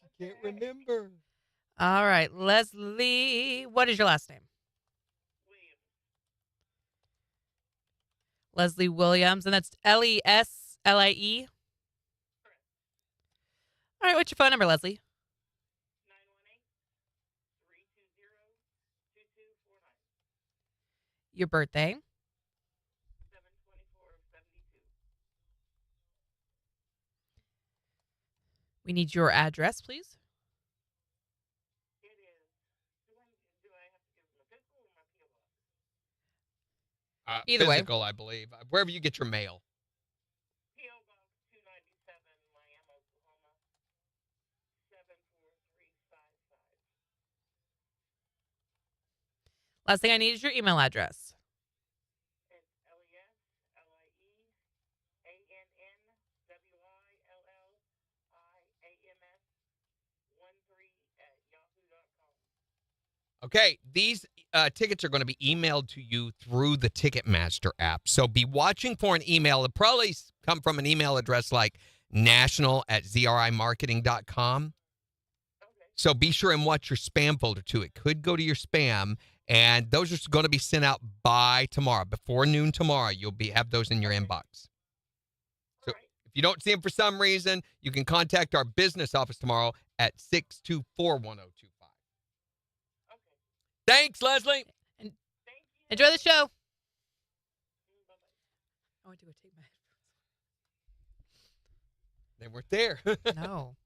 I can't remember. All right, Leslie, what is your last name? Leslie Williams, and that's Leslie LIE? All right, what's your phone number, Leslie? 918-320-2249. Your birthday? 7/24/72. We need your address, please. It is. Do I have to give them a physical or my PO box? Either way. Physical, I believe. Wherever you get your mail. PO Box 297, Miami, Oklahoma 74355. Last thing I need is your email address. It's LESLIEANNWILLIAMS13 Okay, these tickets are going to be emailed to you through the Ticketmaster app. So be watching for an email. It'll probably come from an email address like national@zrimarketing.com. So be sure and watch your spam folder too. It could go to your spam, and those are going to be sent out by tomorrow. Before noon tomorrow, you'll have those in your inbox. So if you don't see them for some reason, you can contact our business office tomorrow at 624-1025. Thanks, Leslie. And enjoy the show. I went to go take my They weren't there. No.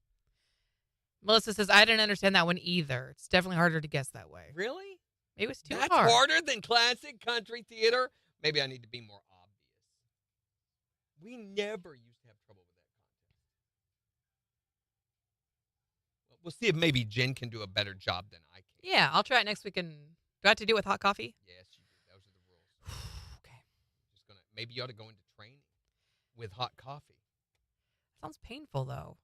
Melissa says, I didn't understand that one either. It's definitely harder to guess that way. Really? It was too That's hard. harder than classic country theater? Maybe I need to be more obvious. We never used to have trouble with that contest. We'll see if maybe Jen can do a better job than I can. Yeah, I'll try it next week. And do I have to do it with hot coffee? Yes, you do. Those are the rules. Okay. Maybe you ought to go into training with hot coffee. Sounds painful, though.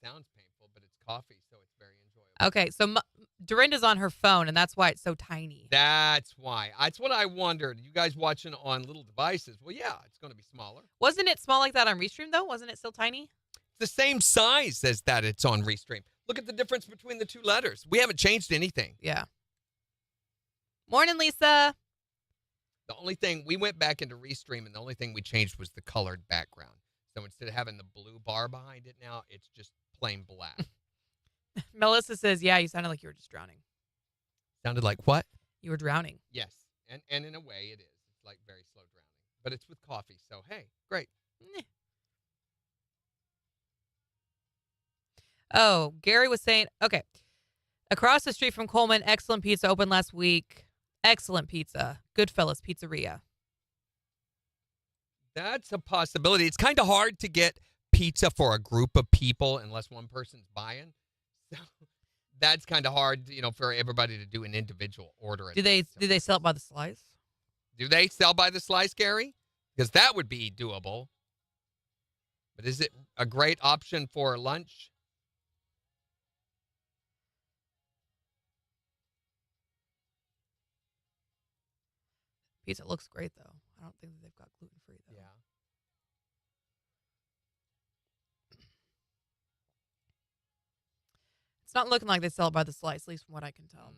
Sounds painful, but it's coffee, so it's very enjoyable. Okay, so Dorinda's on her phone, and that's why it's so tiny. That's why. That's what I wondered. You guys watching on little devices. Well, yeah, it's going to be smaller. Wasn't it small like that on Restream, though? Wasn't it still tiny? It's the same size as that it's on Restream. Look at the difference between the two letters. We haven't changed anything. Yeah. Morning, Lisa. The only thing, we went back into Restream, and the only thing we changed was the colored background. So instead of having the blue bar behind it now, it's just plain black. Melissa says, yeah, you sounded like you were just drowning. Sounded like what? You were drowning. Yes. And in a way, it is. It's like very slow drowning. But it's with coffee, so hey, great. Oh, Gary was saying, okay. Across the street from Coleman, excellent pizza opened last week. Excellent pizza. Goodfellas Pizzeria. That's a possibility. It's kind of hard to get pizza for a group of people unless one person's buying. So that's kind of hard, for everybody to do an individual order. Do they sell it by the slice? Do they sell by the slice, Gary? Because that would be doable. But is it a great option for lunch? Pizza looks great, though. I don't think that they've got gluten-free, though. Yeah. It's not looking like they sell it by the slice, at least from what I can tell.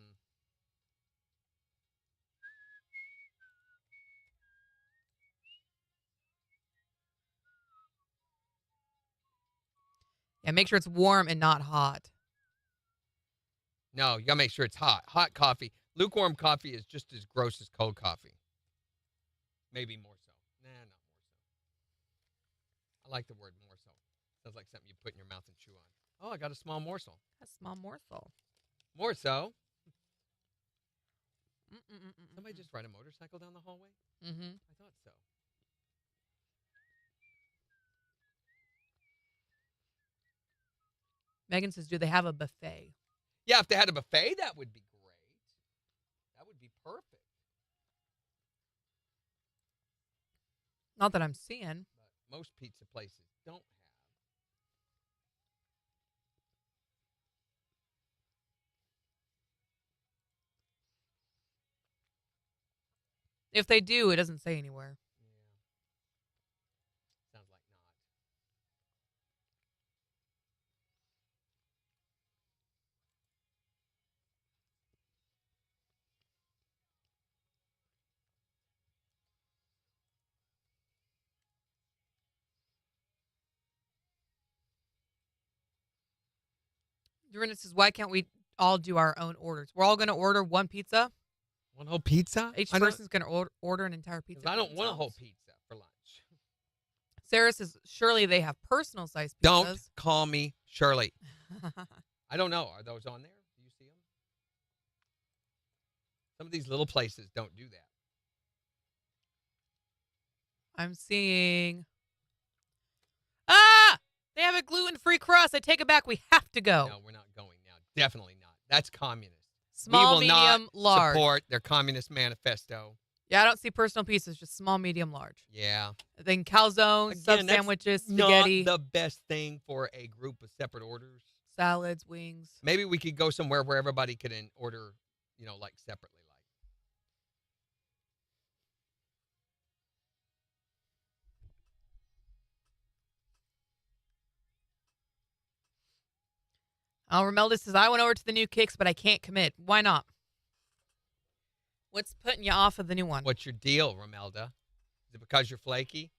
Yeah, make sure it's warm and not hot. No, you got to make sure it's hot. Hot coffee. Lukewarm coffee is just as gross as cold coffee. Maybe more so. Nah, not more so. I like the word more so. Sounds like something you put in your mouth and chew on. Oh, I got a small morsel. A small morsel. More so. Somebody just ride a motorcycle down the hallway? Mm-hmm. I thought so. Megan says, do they have a buffet? Yeah, if they had a buffet, that would be great. That would be perfect. Not that I'm seeing. But most pizza places don't have. If they do, it doesn't say anywhere. Sounds like not. Dorinda says, why can't we all do our own orders? We're all going to order one pizza. One whole pizza? Each person's going to order an entire pizza. I don't want a whole pizza for lunch. Sarah says, surely they have personal size pizzas. Don't call me Shirley. I don't know. Are those on there? Do you see them? Some of these little places don't do that. I'm seeing. They have a gluten-free crust. I take it back. We have to go. No, we're not going now. Definitely not. That's communist. Small, we will medium, not large. support their communist manifesto. Yeah, I don't see personal pieces. Just small, medium, large. Yeah. Then calzones, sub Again, that's sandwiches, spaghetti, not the best thing for a group of separate orders. salads, wings. Maybe we could go somewhere where everybody could order, like separately. Romelda says, I went over to the new KIX, but I can't commit. Why not? What's putting you off of the new one? What's your deal, Romelda? Is it because you're flaky?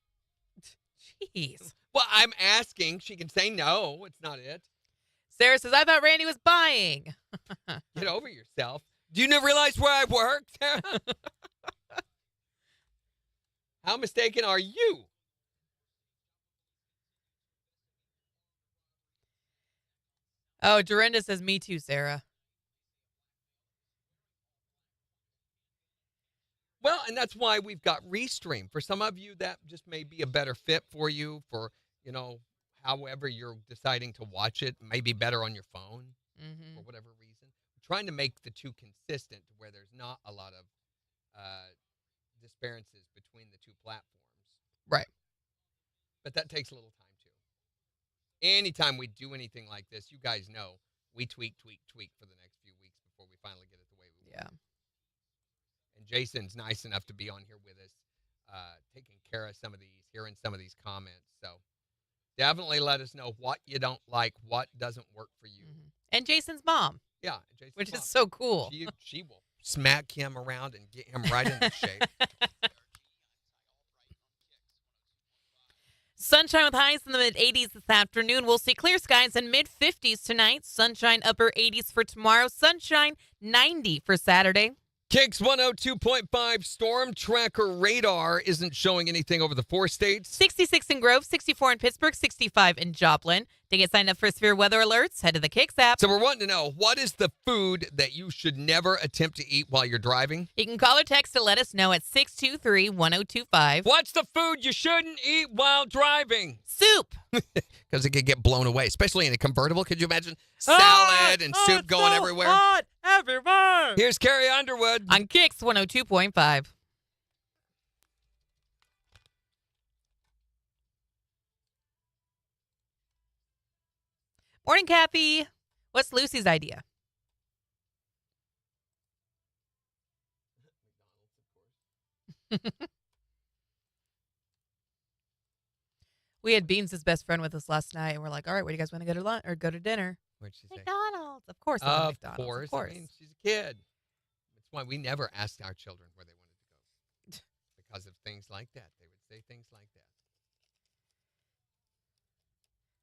Jeez. Well, I'm asking. She can say no. It's not it. Sarah says, I thought Randy was buying. Get over yourself. Do you never realize where I work, Sarah? How mistaken are you? Oh, Dorinda says, me too, Sarah. Well, and that's why we've got Restream. For some of you, that just may be a better fit for you for, however you're deciding to watch it. It may be better on your phone for whatever reason. We're trying to make the two consistent to where there's not a lot of disparities between the two platforms. Right. But that takes a little time, too. Anytime we do anything like this, you guys know, we tweak for the next few weeks before we finally get it the way we want. Yeah. And Jason's nice enough to be on here with us, taking care of some of these, hearing some of these comments. So definitely let us know what you don't like, what doesn't work for you. And Jason's mom. Yeah. Jason's which mom. is so cool. She will smack him around and get him right into shape. Sunshine with highs in the mid-80s this afternoon. We'll see clear skies and mid-50s tonight. Sunshine upper 80s for tomorrow. Sunshine 90 for Saturday. KIX 102.5 storm tracker radar isn't showing anything over the 4 states. 66 in Grove, 64 in Pittsburgh, 65 in Joplin. To get signed up for severe weather alerts, head to the KIX app. So we're wanting to know, what is the food that you should never attempt to eat while you're driving? You can call or text to let us know at 623-1025. What's the food you shouldn't eat while driving? Soup. Because it could get blown away, especially in a convertible. Could you imagine salad and soup going everywhere? Hot everywhere. Here's Carrie Underwood on KIX 102.5. Morning, Kathy. What's Lucy's idea? We had Beans' best friend with us last night, and we're like, all right, where do you guys want to go to lunch or go to dinner? What'd she say? McDonald's. Of course. Of McDonald's. course. Of course. I mean, she's a kid. That's why we never asked our children where they wanted to go. Because of things like that. They would say things like that.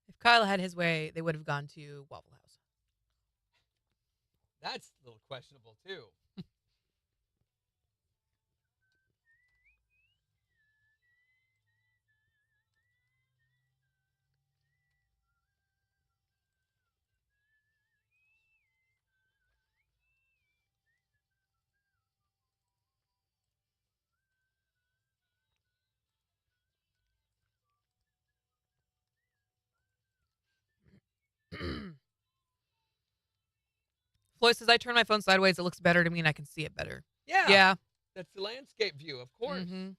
If Kyle had his way, they would have gone to Waffle House. That's a little questionable, too. Floyd says, I turn my phone sideways. It looks better to me, and I can see it better. Yeah. Yeah. That's the landscape view, of course. Mm-hmm.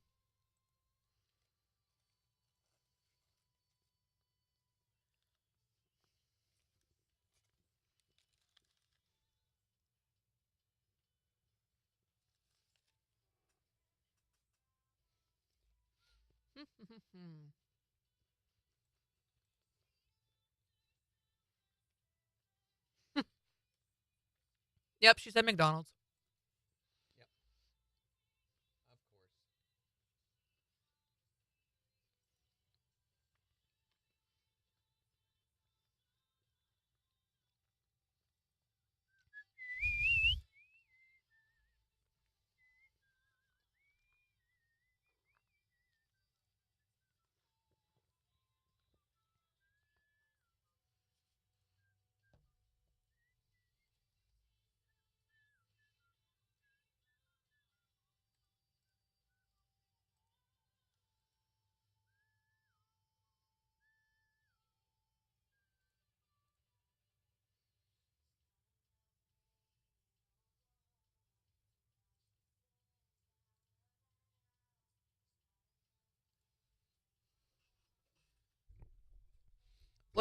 Yep, she said McDonald's. Yep. Of course.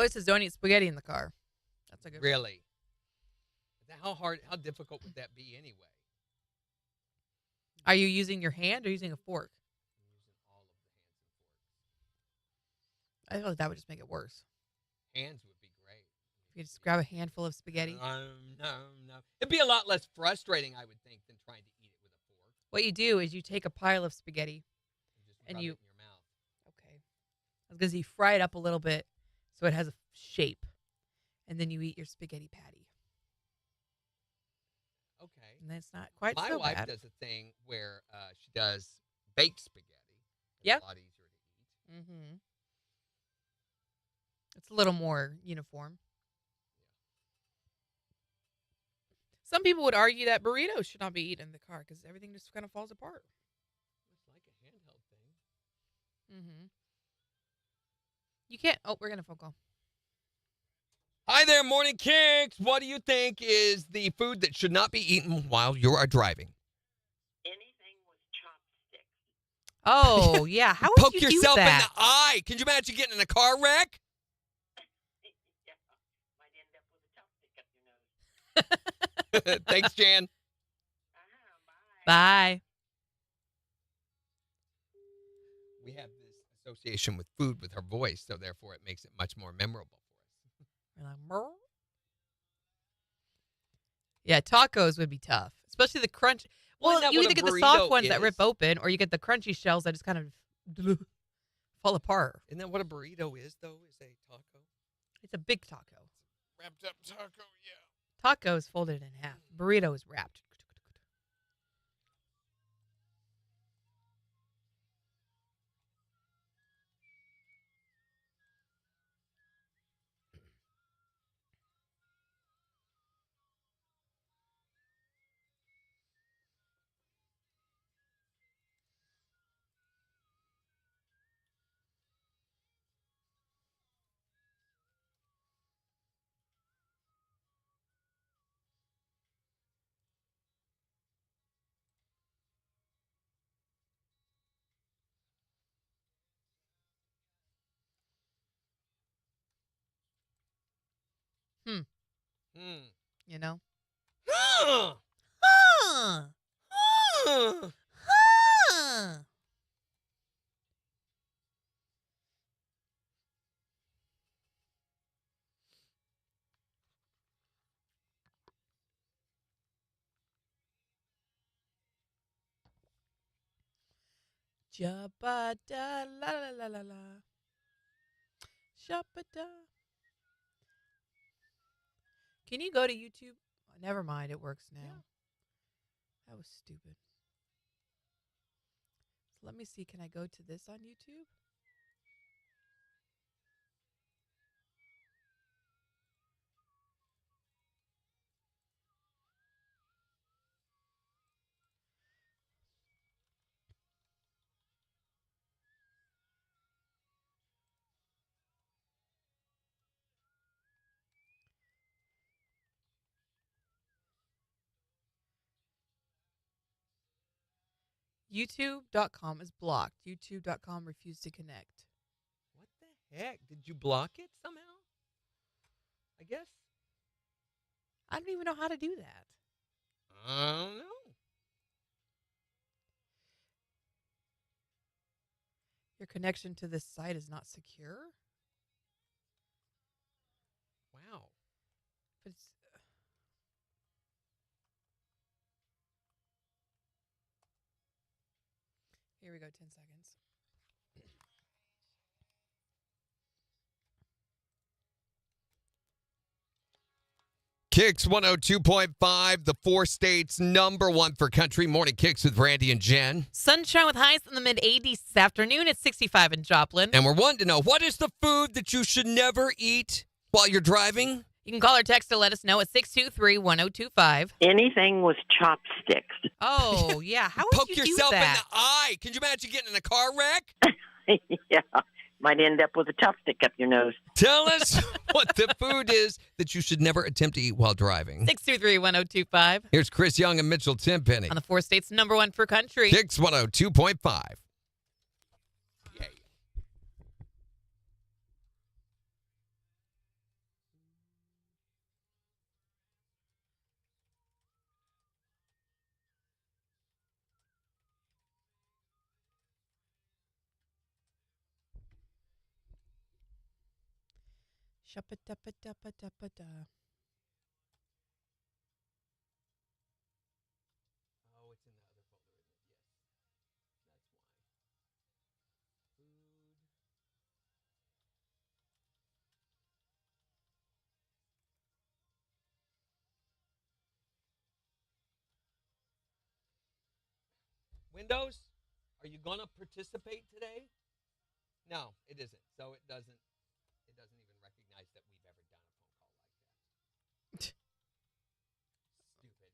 Chloe says don't eat spaghetti in the car. That's a good one. Really? How difficult would that be anyway? Are you using your hand or using a fork? I feel like that would just make it worse. Hands would be great. If you just grab a handful of spaghetti. No. It'd be a lot less frustrating, I would think, than trying to eat it with a fork. What you do is you take a pile of spaghetti And and you. rub it in your mouth. Okay. Because you fry it up a little bit so it has a shape, and then you eat your spaghetti patty. Okay. And it's not quite My so wife bad. does a thing where she does baked spaghetti. It's Yeah. a lot easier to eat. Mm-hmm. It's a little more uniform. Some people would argue that burritos should not be eaten in the car because everything just kind of falls apart. It's like a handheld thing. Mm-hmm. You can't. Oh, we're gonna phone call. Hi there, Morning Kicks. What do you think is the food that should not be eaten while you are driving? Anything with chopsticks. Oh yeah, how would Poke you yourself do in that? the eye. Can you imagine getting in a car wreck? Yeah. Might end up with a chopstick up your nose. Thanks, Jan. Bye. Bye. We have this association with food with her voice, so therefore it makes it much more memorable for us. We're like, "Brr." Yeah, tacos would be tough, especially the crunch. Well, Well, isn't that you what either a get the soft burrito ones that is? rip open, or you get the crunchy shells that just kind of fall apart. Isn't that what a burrito is, though? Is a taco? It's a big taco. Wrapped up taco, yeah. Taco is folded in half. Burrito is wrapped. You know? Huh. Huh. Huh. Huh. Jabba-da, la la la la la. Shabba-da. Can you go to YouTube? Oh, never mind, it works now. Yeah. That was stupid. So let me see. Can I go to this on YouTube? YouTube.com is blocked. YouTube.com refused to connect. What the heck? Did you block it somehow? I guess. I don't even know how to do that. I don't know. Your connection to this site is not secure? Wow. But it's. Here we go, 10 seconds. Kicks 102.5, the 4 states #1 for country. Morning Kicks with Randy and Jen. Sunshine with highs in the mid-80s this afternoon. It's 65 in Joplin. And we're wanting to know, what is the food that you should never eat while you're driving? You can call or text to let us know at 623-1025. Anything with chopsticks. Oh, yeah. How would Poke you do yourself in that? the eye. Can you imagine getting in a car wreck? Yeah. Might end up with a chopstick up your nose. Tell us what the food is that you should never attempt to eat while driving. 623-1025. Here's Chris Young and Mitchell Timpenny. On the 4 states #1 for country. Kicks 102.5. Yay. Shuppa-duppa-duppa-duppa-da. Oh, it's in the other folder, isn't it? Yes. That's why. Food. Windows, are you gonna participate today? No, it isn't. So it doesn't even recognize that we've ever done a phone call like that. Stupid.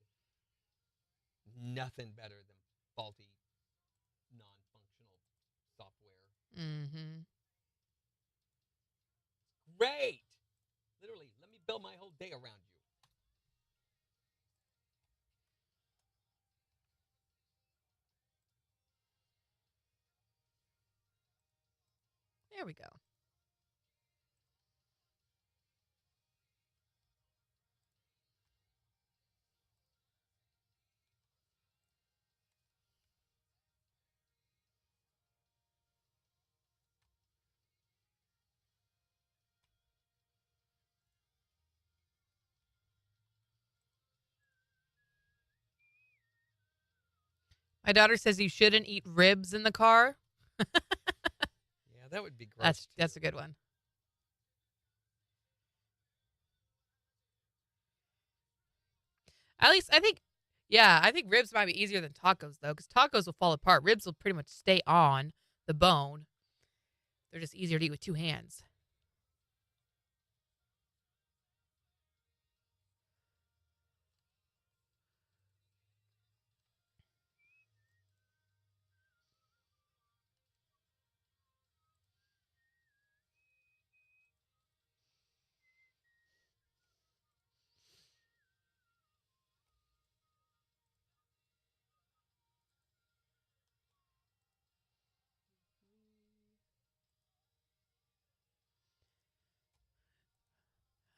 Nothing better than faulty, non-functional software. Mm-hmm. Great. Literally, let me build my whole day around you. There we go. My daughter says you shouldn't eat ribs in the car. Yeah, that would be gross. That's a good one. At least I think ribs might be easier than tacos though, because tacos will fall apart. Ribs will pretty much stay on the bone. They're just easier to eat with two hands.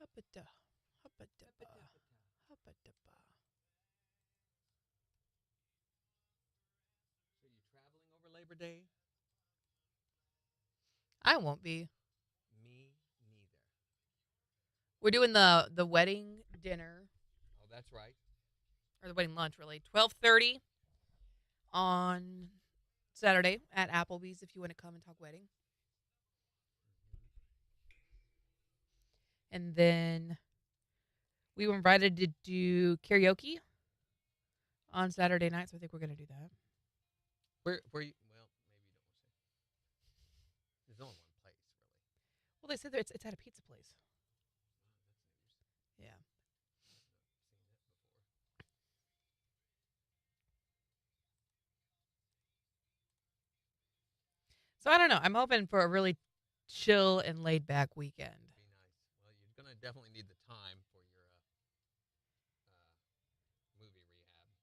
Hubba-da, hubba-dubba, hubba-dubba. So you traveling over Labor Day? I won't be. Me neither. We're doing the wedding dinner. Oh, that's right. Or the wedding lunch, really. 12:30 on Saturday at Applebee's if you want to come and talk wedding. And then we were invited to do karaoke on Saturday night, so I think we're going to do that. Where you? Well, maybe you don't want to say. There's only one place, really. Well, they said that it's at a pizza place. Yeah. So I don't know. I'm hoping for a really chill and laid back weekend. Be nice. Well, you're gonna definitely need the time for your movie rehab.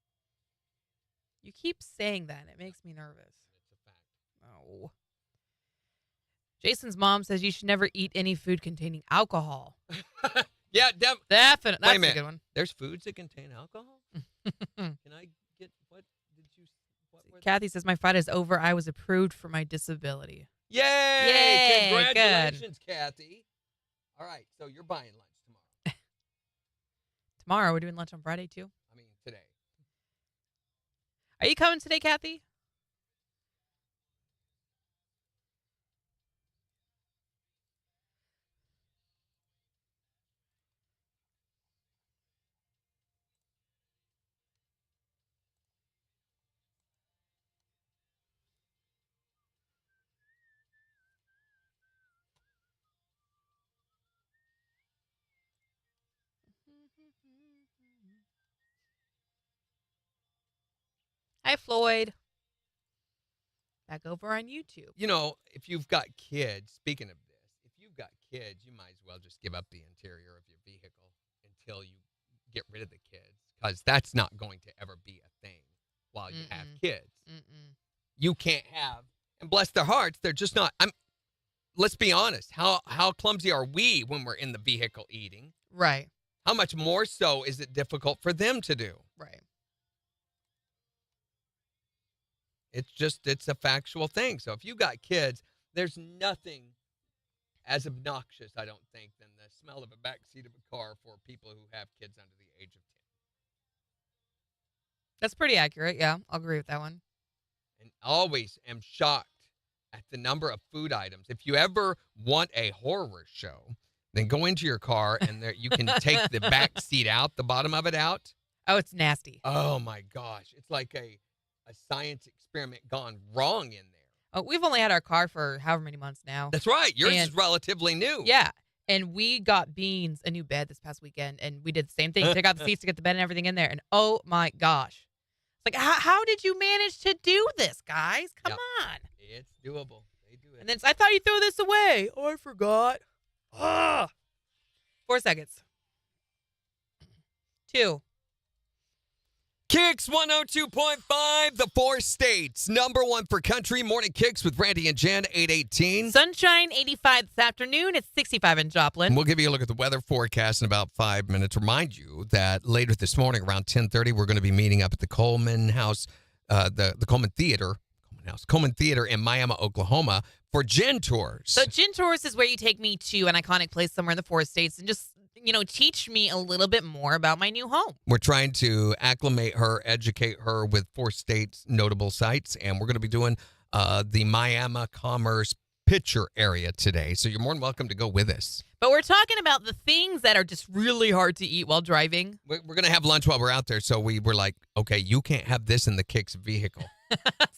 You keep saying that. It makes me nervous. It's a fact. Oh. Jason's mom says you should never eat any food containing alcohol. Yeah, definitely. That's Wait a minute. a good one. There's foods that contain alcohol. Can I get what did you? What were Kathy says my fight is over. I was approved for my disability. Yay! Yay, Congratulations, Kathy. All right, so you're buying lunch tomorrow. Tomorrow we're doing lunch on Friday too. I mean today. Are you coming today, Kathy? Hi, Floyd. Back over on YouTube. You know, if you've got kids, speaking of this, if you've got kids, you might as well just give up the interior of your vehicle until you get rid of the kids, because that's not going to ever be a thing while you have kids. You can't have, and bless their hearts, they're just not. Let's be honest. How clumsy are we when we're in the vehicle eating? Right. How much more so is it difficult for them to do? Right. It's a factual thing. So if you got kids, there's nothing as obnoxious, I don't think, than the smell of a backseat of a car for people who have kids under the age of 10. That's pretty accurate. Yeah, I'll agree with that one. And always am shocked at the number of food items. If you ever want a horror show, then go into your car and there you can take the back seat out, the bottom of it out. Oh, it's nasty. Oh my gosh. It's like a science experiment gone wrong in there. Oh, we've only had our car for however many months now. That's right. Yours And- is relatively new. Yeah. And we got Beans a new bed this past weekend, and we did the same thing. Take out the seats to get the bed and everything in there. And oh my gosh. It's like, how did you manage to do this, guys? Come on. It's doable. They do it. And then I thought you threw this away. Oh, I forgot. 4 seconds. 2. KIX 102.5, the 4 states. Number 1 for country. Morning KIX with Randy and Jen, 8:18. Sunshine, 85 this afternoon. It's 65 in Joplin. We'll give you a look at the weather forecast in about 5 minutes. Remind you that later this morning around 10:30, we're going to be meeting up at the Coleman House, the Coleman Theater in Miami, Oklahoma for Gin Tours. So Gin Tours is where you take me to an iconic place somewhere in the 4 states and just, teach me a little bit more about my new home. We're trying to acclimate her, educate her with 4 states' notable sites, and we're going to be doing the Miami Commerce Picture area today. So you're more than welcome to go with us. But we're talking about the things that are just really hard to eat while driving. We're going to have lunch while we're out there, so we were like, okay, you can't have this in the KIX vehicle.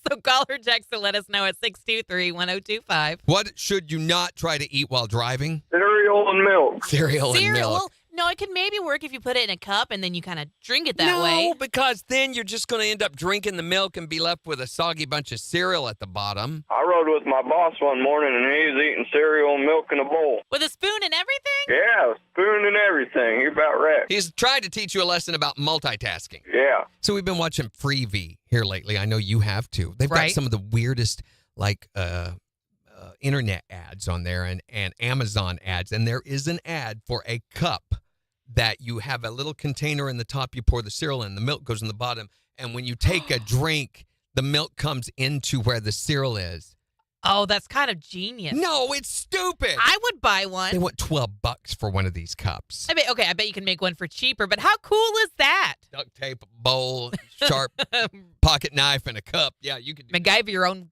So call or text to let us know at 623-1025. What should you not try to eat while driving? Cereal and milk. Cereal and milk. Well, no, it could maybe work if you put it in a cup and then you kind of drink it that way. No, because then you're just going to end up drinking the milk and be left with a soggy bunch of cereal at the bottom. I rode with my boss one morning, and he was eating cereal and milk in a bowl. With a spoon and everything? Yeah, spoon and everything. You're about right. He's tried to teach you a lesson about multitasking. Yeah. So we've been watching Freevee here lately. I know you have too. They've got some of the weirdest, internet ads on there and Amazon ads. And there is an ad for a cup that you have a little container in the top, you pour the cereal in, the milk goes in the bottom. And when you take a drink, the milk comes into where the cereal is. Oh, that's kind of genius. No, it's stupid. I would buy one. They want $12 for one of these cups. I bet you can make one for cheaper, but how cool is that? Duct tape, bowl, sharp pocket knife, and a cup. Yeah, you could MacGyver your own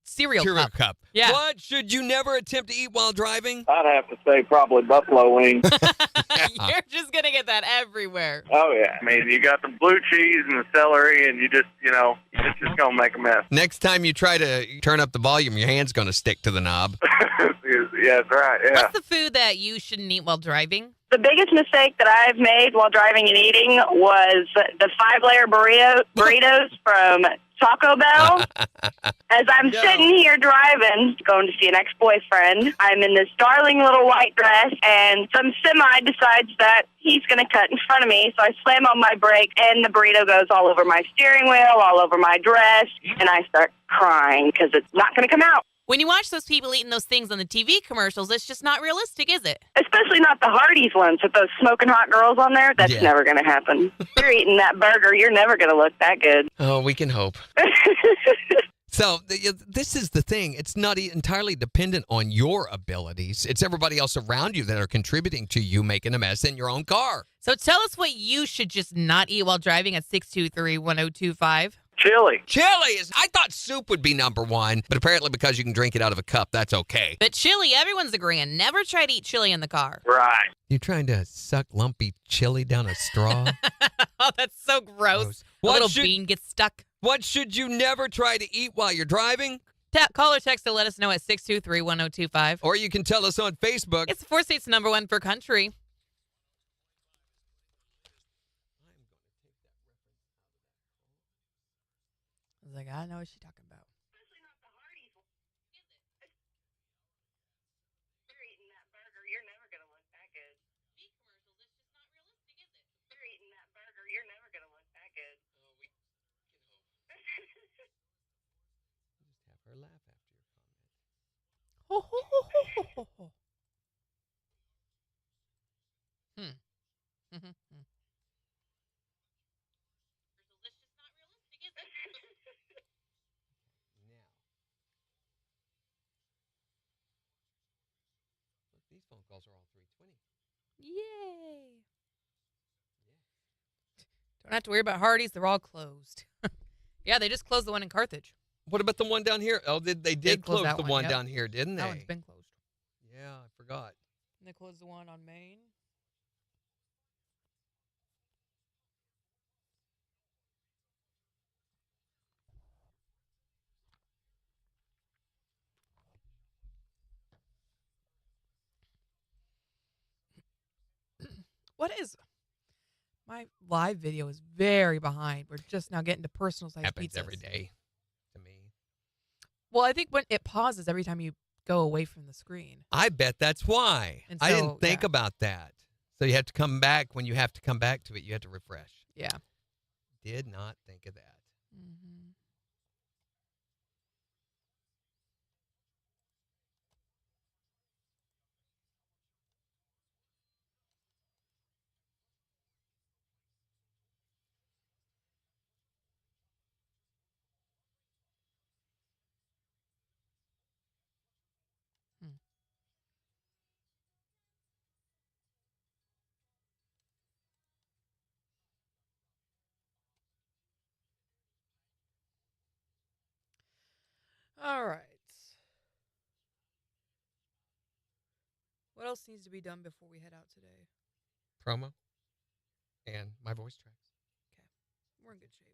cereal cup. Yeah. What should you never attempt to eat while driving? I'd have to say probably buffalo wings. You're just going to get that everywhere. Oh, yeah. I mean, you got the blue cheese and the celery, and it's just going to make a mess. Next time you try to turn up the volume, your hand's going to stick to the knob. Yeah, that's right, yeah. What's the food that you shouldn't eat while driving? The biggest mistake that I've made while driving and eating was the 5-layer burritos from Taco Bell. As I'm sitting here driving, going to see an ex-boyfriend, I'm in this darling little white dress, and some semi decides that he's going to cut in front of me, so I slam on my brake, and the burrito goes all over my steering wheel, all over my dress, and I start crying because it's not going to come out. When you watch those people eating those things on the TV commercials, it's just not realistic, is it? Especially not the Hardee's ones with those smoking hot girls on there. That's never going to happen. You're eating that burger, you're never going to look that good. Oh, we can hope. So this is the thing. It's not entirely dependent on your abilities. It's everybody else around you that are contributing to you making a mess in your own car. So tell us what you should just not eat while driving at 623-1025. Chili. I thought soup would be number 1, but apparently because you can drink it out of a cup, that's okay. But chili, everyone's agreeing. Never try to eat chili in the car. Right. You trying to suck lumpy chili down a straw? Oh, that's so gross. A little bean gets stuck. What should you never try to eat while you're driving? Call or text to let us know at 623-1025. Or you can tell us on Facebook. It's the 4 states number 1 for country. I was like, I know what she's talking about. Especially not the Hardee's. You're eating that burger, you're never going to look that good. Meat commercials, it's just not realistic, is it? You're eating that burger, you're never going to look that good. Just have her laugh after your comment. Ho, ho, ho, ho, ho, ho, ho. It's just not realistic, is it? Now, calls are all 320. Yay. Don't have to worry about Hardee's. They're all closed. Yeah, they just closed the one in Carthage. What about the one down here? Oh, they did close close that the one, one yep. down here, didn't they? That one's been closed. Yeah, I forgot. And they closed the one on Main. What is... My live video is very behind. We're just now getting to personal-sized Happens pizzas. every day to me. Well, I think when it pauses every time you go away from the screen. I bet that's why. And I so, didn't think about that. So you have to come back. When you have to come back to it, you have to refresh. Yeah. Did not think of that. Mm-hmm. All right. What else needs to be done before we head out today? Promo and my voice tracks. Okay. We're in good shape.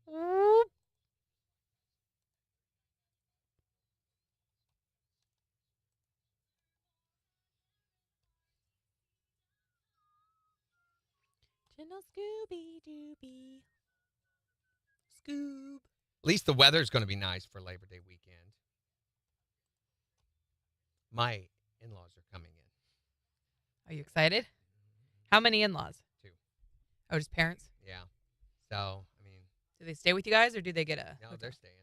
Whoop. Gentle Scooby Dooby. Scoob. At least the weather's going to be nice for Labor Day weekend. My in-laws are coming in. Are you excited? How many in-laws? 2. Oh, just parents? Yeah. So, I mean. Do they stay with you guys or do they get a No, hotel? they're staying.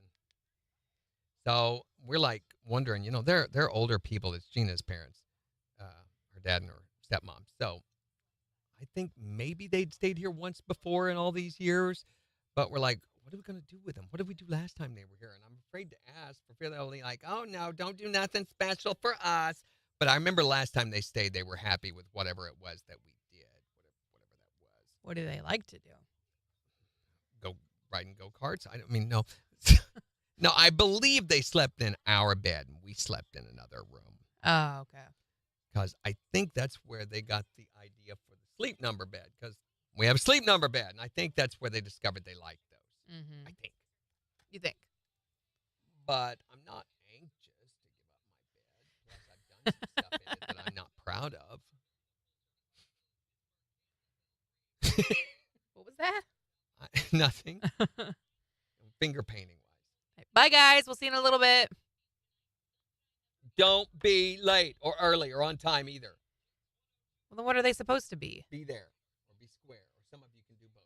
So we're like wondering, they're older people. It's Gina's parents, her dad and her stepmom. So I think maybe they'd stayed here once before in all these years, but we're like, what are we going to do with them? What did we do last time they were here? And I'm afraid to ask for fear they'll be like, oh, no, don't do nothing special for us. But I remember last time they stayed, they were happy with whatever it was that we did, whatever that was. What do they like to do? Go riding go-karts? I mean, no. No, I believe they slept in our bed and we slept in another room. Oh, okay. Because I think that's where they got the idea for the sleep number bed. Because we have a sleep number bed, and I think that's where they discovered they liked those. Mm-hmm. I think. You think? But I'm not anxious to give up my bed. Plus, I've done some stuff in it that I'm not proud of. What was that? Nothing. Finger painting wise. Bye, guys. We'll see you in a little bit. Don't be late or early or on time either. Well, then what are they supposed to be? Be there or be square. Or some of you can do both.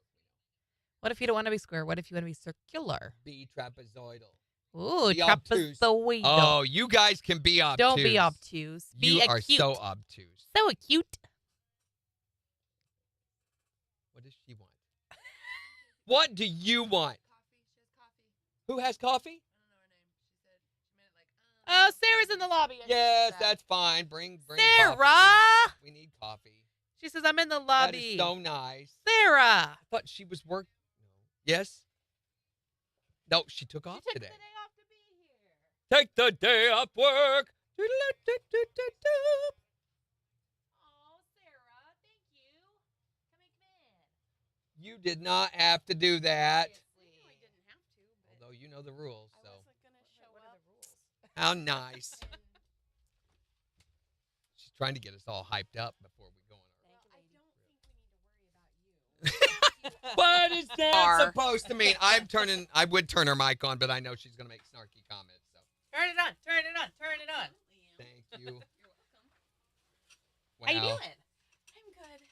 What if you don't want to be square? What if you want to be circular? Be trapezoidal. Ooh, Be obtuse. trapezoidal. Oh, you guys can be obtuse. Don't be obtuse. Be You are acute. so obtuse. So acute. What does she want? What do you want? Who has coffee? Oh, Sarah's in the lobby. Yes, that's fine. Bring Sarah! coffee. We need coffee. She says, I'm in the That lobby. is so nice. Sarah! I thought she was working. Yes? No, she took off today. Take the day off work. Oh, Sarah, thank you. Come in. You did not have to do that. Although you know the rules, so. How nice. She's trying to get us all hyped up before we go on our. What is that supposed to mean? I would turn her mic on, but I know she's going to make snarky comments. So. Turn it on. Turn it on. Turn it on. Thank you. How you doing? I'm good.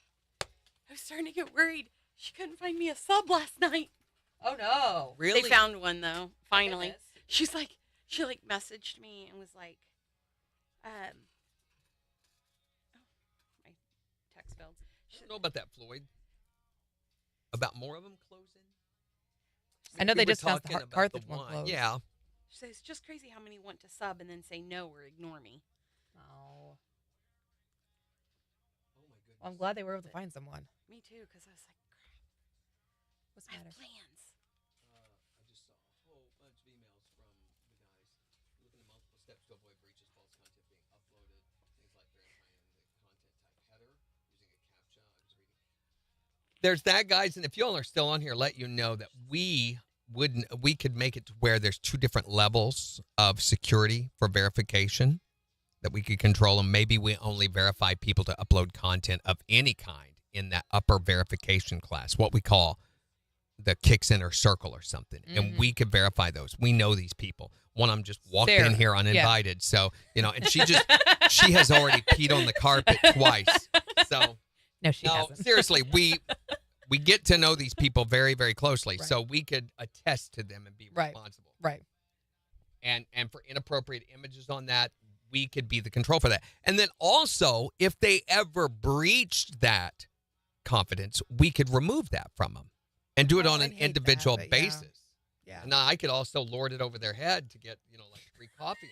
I was starting to get worried. She couldn't find me a sub last night. Oh, no. Really? They found one, though, finally. She's like, She like messaged me and was like, oh, my text failed. I don't know about that, Floyd. About more of them closing? I know We they were just announced the talking about Carthage one one. closed. Yeah. She says, it's just crazy how many want to sub and then say no or ignore me. Oh. Well, I'm glad they were able to find someone. Me too, because I was like, crap. What's I the have matter? plans. I just saw a whole bunch of emails from the guys looking at multiple steps to avoid breaches, false content being uploaded, things like verifying the content type header, using a CAPTCHA. I was reading. There's that, guys, and if y'all are still on here, let you know that we could make it to where there's two different levels of security for verification that we could control, and maybe we only verify people to upload content of any kind in that upper verification class, what we call the KIX inner circle or something, and we could verify those. We know these people. One of them just walked in here uninvited, so and she has already peed on the carpet twice. So no, she hasn't. Seriously, we get to know these people very, very closely, so we could attest to them and be responsible. Right. And for inappropriate images on that, we could be the control for that. And then also, if they ever breached that confidence, we could remove that from them and do it on an individual basis. Yeah. And I could also lord it over their head to get, like free coffee.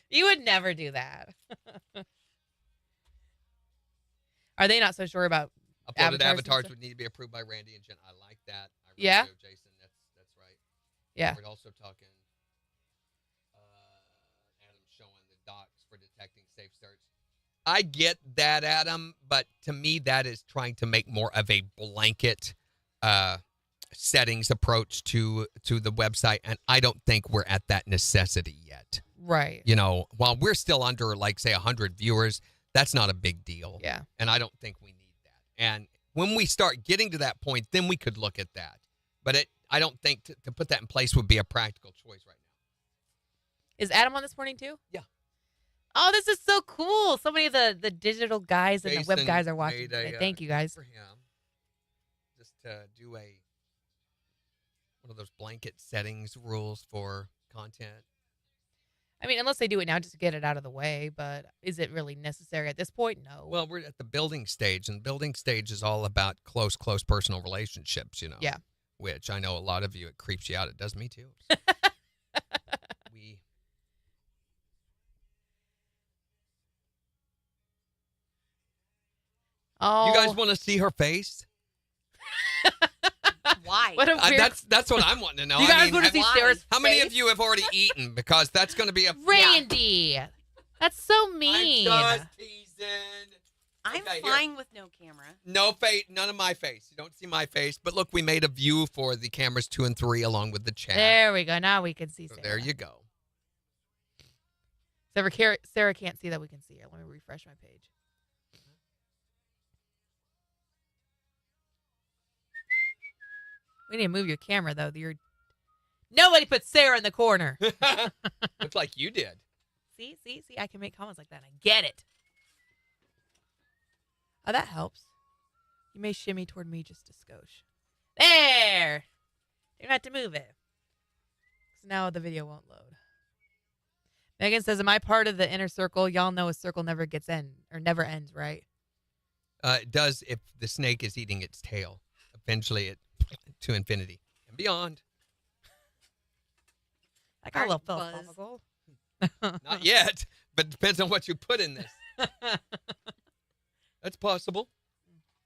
You would never do that. Are they not so sure about uploaded avatars would need to be approved by Randy and Jen? I like that. I really do, Jason. That's right. Yeah. We're also talking Adam showing the docs for detecting safe search. I get that, Adam, but to me that is trying to make more of a blanket settings approach to the website, and I don't think we're at that necessity yet. Right. While we're still under, like, say, 100 viewers, that's not a big deal. Yeah. And I don't think we need that. And when we start getting to that point, then we could look at that. But I don't think to put that in place would be a practical choice right now. Is Adam on this morning too? Yeah. Oh, this is so cool. So many of the digital guys and the web Jason guys are watching made today. Thank you, guys. For him, just to do one of those blanket settings rules for content. I mean, unless they do it now just to get it out of the way, but is it really necessary at this point? No. Well, we're at the building stage, and the building stage is all about close personal relationships, Yeah. Which I know a lot of you, it creeps you out. It does me too. Oh. You guys want to see her face? Why? What a weird... That's what I'm wanting to know. You guys want to see Sarah's face? How many of you have already eaten? Because that's going to be a... Randy! That's so mean. I'm just teasing. I'm Okay, fine with no camera. No face, none of my face. You don't see my face. But look, we made a view for the cameras 2 and 3 along with the chat. There we go. Now we can see So Sarah. there you go. Sarah can't see that we can see her. Let me refresh my page. We need to move your camera, though. Nobody put Sarah in the corner. Looks like you did. See? I can make comments like that. I get it. Oh, that helps. You may shimmy toward me just a skosh. There! You don't have to move it. So now the video won't load. Megan says, am I part of the inner circle? Y'all know a circle never never ends, right? It does if the snake is eating its tail. Eventually, it to infinity and beyond. I got a little philosophical. Not yet, but it depends on what you put in this. That's possible.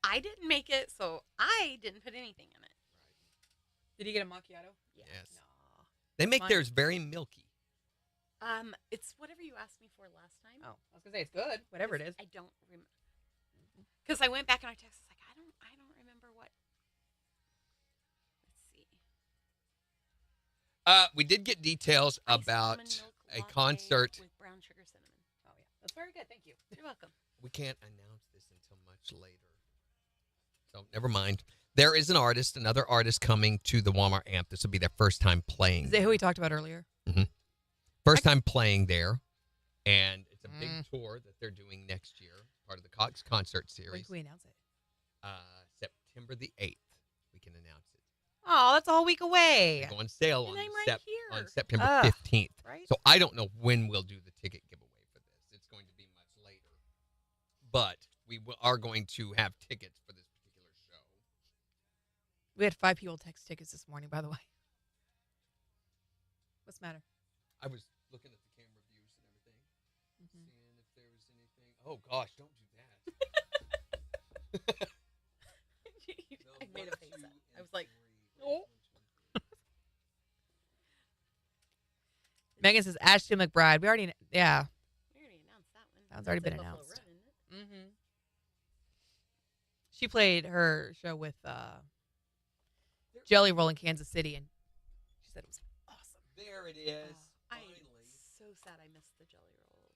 I didn't make it, so I didn't put anything in it. Did you get a macchiato? Yeah. Yes. They make theirs very milky. It's whatever you asked me for last time. Oh, I was gonna say it's good. Whatever it is. I don't remember. Because I went back and I texted like I don't remember what. Let's see. We did get details about a concert. With brown sugar cinnamon. Oh yeah, that's very good. Thank you. You're welcome. We can't announce this until much later. So never mind. There is another artist coming to the Walmart Amp. This will be their first time playing. Is it who we talked about earlier? Mm-hmm. First time playing there. And it's a big tour that they're doing next year, part of the KIX concert series. When can we announce it? September the 8th, we can announce it. Oh, that's a whole week away. They go on sale And on, I'm right here. on September Ugh. 15th. Right? So I don't know when we'll do the ticket giveaway for this. It's going to be much later. But we are going to have tickets for this particular show. We had 5 people text tickets this morning, by the way. What's the matter? I was looking at the camera views and everything, seeing if there was anything. Oh, gosh, don't do that. I made a face. I was like, oh. Megan says Ashton McBride. We already, yeah. we already announced that one. That one's already That's been at Buffalo announced. Run, isn't it? Mm-hmm. She played her show with Jelly Roll in Kansas City, and she said it was awesome. There it is. I'm Finally. so sad I missed the Jelly Roll.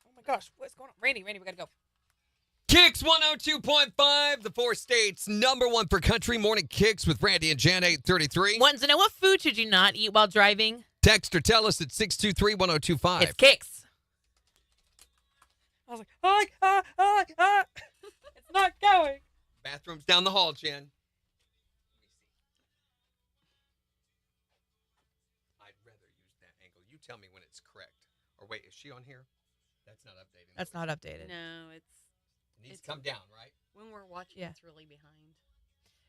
Oh my gosh, what's going on? Randy, we gotta go. KIX 102.5, the 4 states #1 for country. Morning KIX with Randy and Jan, 833. Want to know what food should you not eat while driving? Text or tell us at 623-1025. It's KIX. I was like, it's not going. Bathroom's down the hall, Jen. I'd rather use that angle. You tell me when it's correct. Or wait, is she on here? That's not updating. That's not updated. No, It needs to come down, right? when we're watching, Yeah. it's really behind.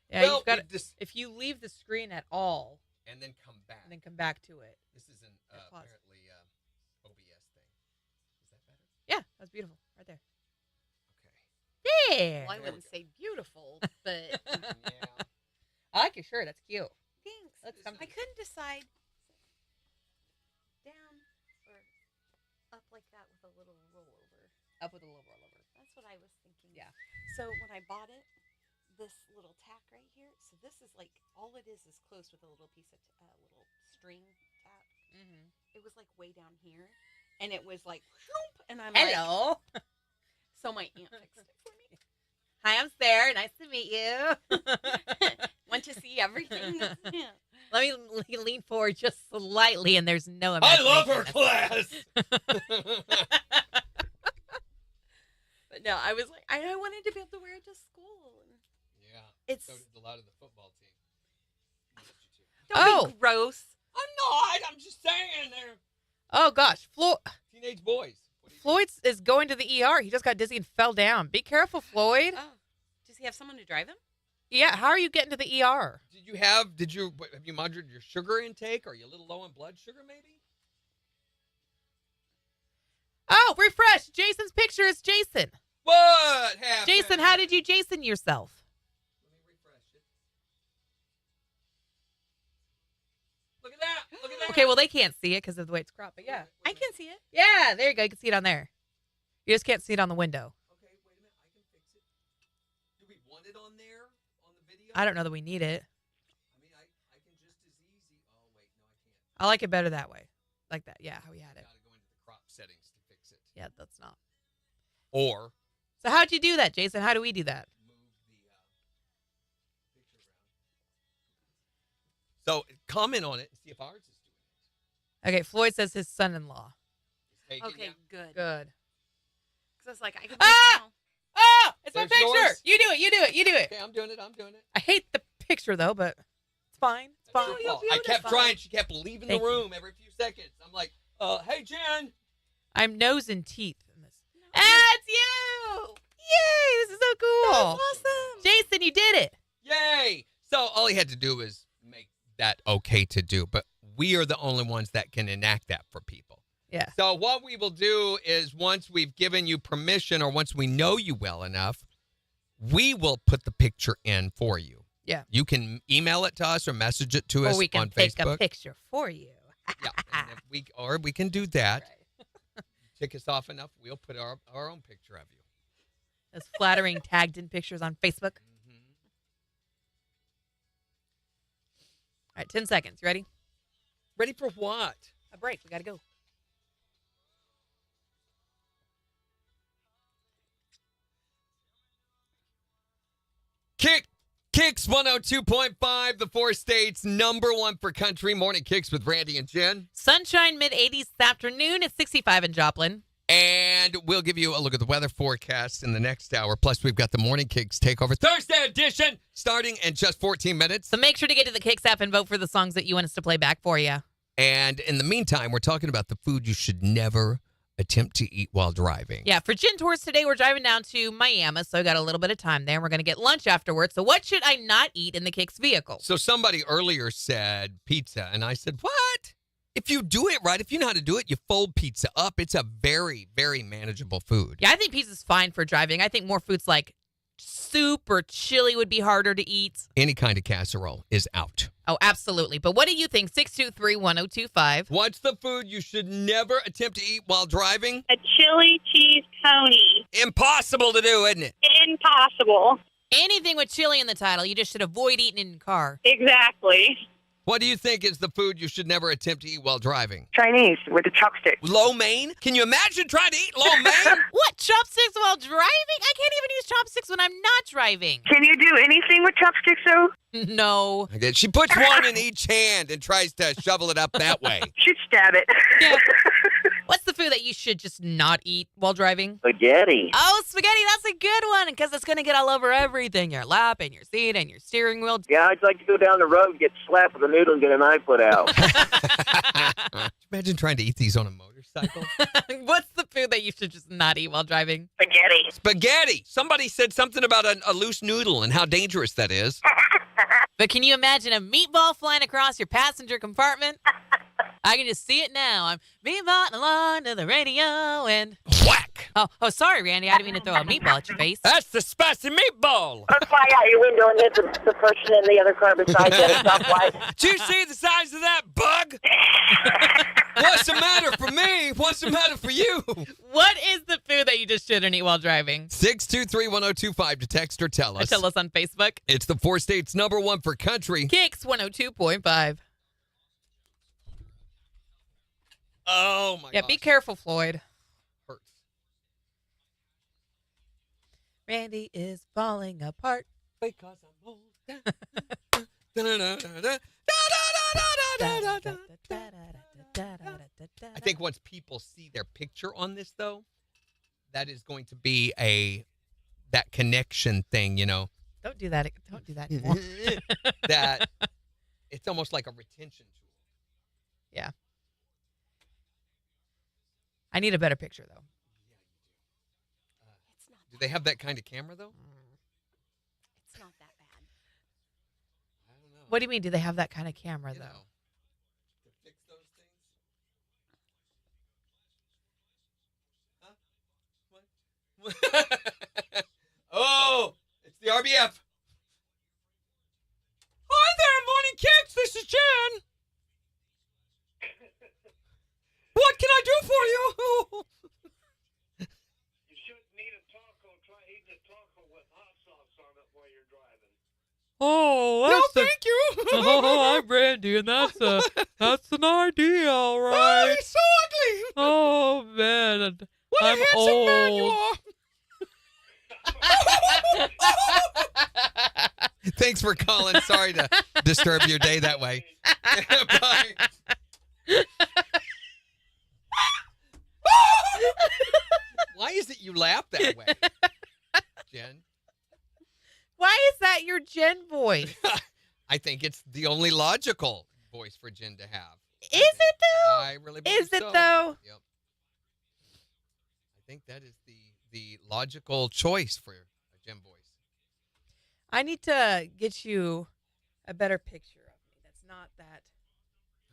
Yeah, Well, you've got it just- if you leave the screen at all And then come back. and then come back to it. This is an Yeah, pause. apparently OBS thing. Is that better? Yeah, that's beautiful. Right there. Okay. Yeah. Well, I There we wouldn't go. say beautiful, but Yeah. I like your shirt. That's cute. thanks. That's I comfy. couldn't decide down or up like that with a little rollover. Up with a little rollover. That's what I was thinking. Yeah. So when I bought it, this little tack right here. So this is like all it is closed with a little piece of little string tack. Mm-hmm. It was like way down here, and it was like, whoop, and I'm like, Hello. so my aunt fixed it for me. Hi, I'm Sarah. Nice to meet you. Want to see everything? Yeah. Let me lean forward just slightly, and there's no. I love her imagination. class. But no, I was like, I wanted to be able to wear it to school. And Yeah. it's So did a lot of the football team. don't be gross. I'm not. I'm just saying they're Oh gosh, teenage boys. What do you Floyd is going to the ER. He just got dizzy and fell down. Be careful, Floyd. Oh, does he have someone to drive him? Yeah, how are you getting to the ER? have you monitored your sugar intake? Are you a little low on blood sugar maybe? Oh, refresh. Jason's picture is Jason. What happened? Jason, how did you Jason yourself? Let me refresh it. Look at that. Look at that. Okay, well, they can't see it because of the way it's cropped, but yeah. I can see it. Yeah, there you go. You can see it on there. You just can't see it on the window. Okay, wait a minute. I can fix it. Do we want it on there on the video? I don't know that we need it. I mean, I can just as easy. Oh wait, no, I can't. I like it better that way. Like that. Yeah, how we had it. Gotta go into the crop settings to fix it. Yeah, that's not. Or So how'd you do that, Jason? How do we do that? move the picture around. So comment on it and see if ours is doing it. Okay, Floyd says his son-in-law. It's taking Okay, now. good. Good. Because I was like, I can Ah! now. Oh, it's my There's picture. yours. You do it. You do it. You do it. Okay, I'm doing it. I'm doing it. I hate the picture though, but it's fine. It's That's fine. your fault. I kept trying. She kept leaving Thank the you. room every few seconds. I'm like, hey, Jen. I'm nose and teeth in this. Ah, it's you! Yay! This is so cool. Awesome. Jason, you did it. Yay! So all he had to do was make that okay to do, but we are the only ones that can enact that for people. Yeah. So what we will do is once we've given you permission or once we know you well enough, we will put the picture in for you. Yeah. You can email it to us or message it to Or us we can on take Facebook. a picture for you. Yeah, and if we can do that. Right. Tick us off enough, we'll put our own picture of you. Those flattering tagged in pictures on Facebook. All right, 10 seconds. You ready? Ready for what? A break. We got to go. KIX 102.5, the 4 states #1 for country. Morning KIX with Randy and Jen. Sunshine mid 80s this afternoon. It's 65 in Joplin. And we'll give you a look at the weather forecast in the next hour. Plus, we've got the Morning Kicks Takeover Thursday edition starting in just 14 minutes. So make sure to get to the KIX app and vote for the songs that you want us to play back for you. And in the meantime, we're talking about the food you should never attempt to eat while driving. Yeah, for Gin Tours today, we're driving down to Miami, so I got a little bit of time there. We're going to get lunch afterwards. So what should I not eat in the KIX vehicle? So somebody earlier said pizza, and I said, what? If you do it right, if you know how to do it, you fold pizza up. It's a very, very manageable food. Yeah, I think pizza's fine for driving. I think more foods like soup or chili would be harder to eat. Any kind of casserole is out. Oh, absolutely. But what do you think? 623-1025. What's the food you should never attempt to eat while driving? A chili cheese pony. Impossible to do, isn't it? Impossible. Anything with chili in the title, you just should avoid eating in your car. Exactly. What do you think is the food you should never attempt to eat while driving? Chinese with the chopstick. Lo mein? Can you imagine trying to eat lo mein? What, chopsticks while driving? I can't even use chopsticks when I'm not driving. Can you do anything with chopsticks, though? No. She puts one in each hand and tries to shovel it up that way. Should stab it. Yeah. What's the food that you should just not eat while driving? Spaghetti. Oh, spaghetti, that's a good one because it's going to get all over everything. Your lap and your seat and your steering wheel. Yeah, I'd like to go down the road, get slapped with a noodle, and get an eye put out. Imagine trying to eat these on a motorcycle. What's the food that you should just not eat while driving? Spaghetti. Spaghetti. Somebody said something about a loose noodle and how dangerous that is. But can you imagine a meatball flying across your passenger compartment? I can just see it now. I'm meatballing along to the radio and whack. Oh, sorry, Randy. I didn't mean to throw a meatball at your face. That's the spicy meatball. Don't fly out your window and hit the person in the other car beside you. Stop white. Do you see the size of that bug? What's the matter for me? What's the matter for you? What is the food that you just shouldn't eat while driving? 623-1025 to text or tell us. Or tell us on Facebook. It's the 4 states #1 for country. KIX 102.5. Oh, my God. Yeah, be careful, Floyd. Hurts. Randy is falling apart. Because I'm old. I think once people see their picture on this, though, that is going to be that connection thing, you know. Don't do that. Don't do that anymore. That it's almost like a retention tool. Yeah. I need a better picture, though. Do they have that kind of camera, though? It's not that bad. I don't know. What do you mean, do they have that kind of camera, You though? know, to fix those things? Huh? What? Oh, it's the RBF. Hi there, Morning Kicks. This is Jen. What can I do for you? You shouldn't eat a taco. Try eating a taco with hot sauce on it while you're driving. Oh, No, thank you. Oh, I'm Randy, and that's an idea, all Oh, right. you're so ugly. Oh, man. What I'm a handsome man you old. are. Thanks for calling. Sorry to disturb your day that way. Bye. Why is it you laugh that way, Jen? Why is that your Jen voice? I think it's the only logical voice for Jen to have. Is it, though? I really believe Is it, so. though? Yep. I think that is the logical choice for a Jen voice. I need to get you a better picture of me. That's not that.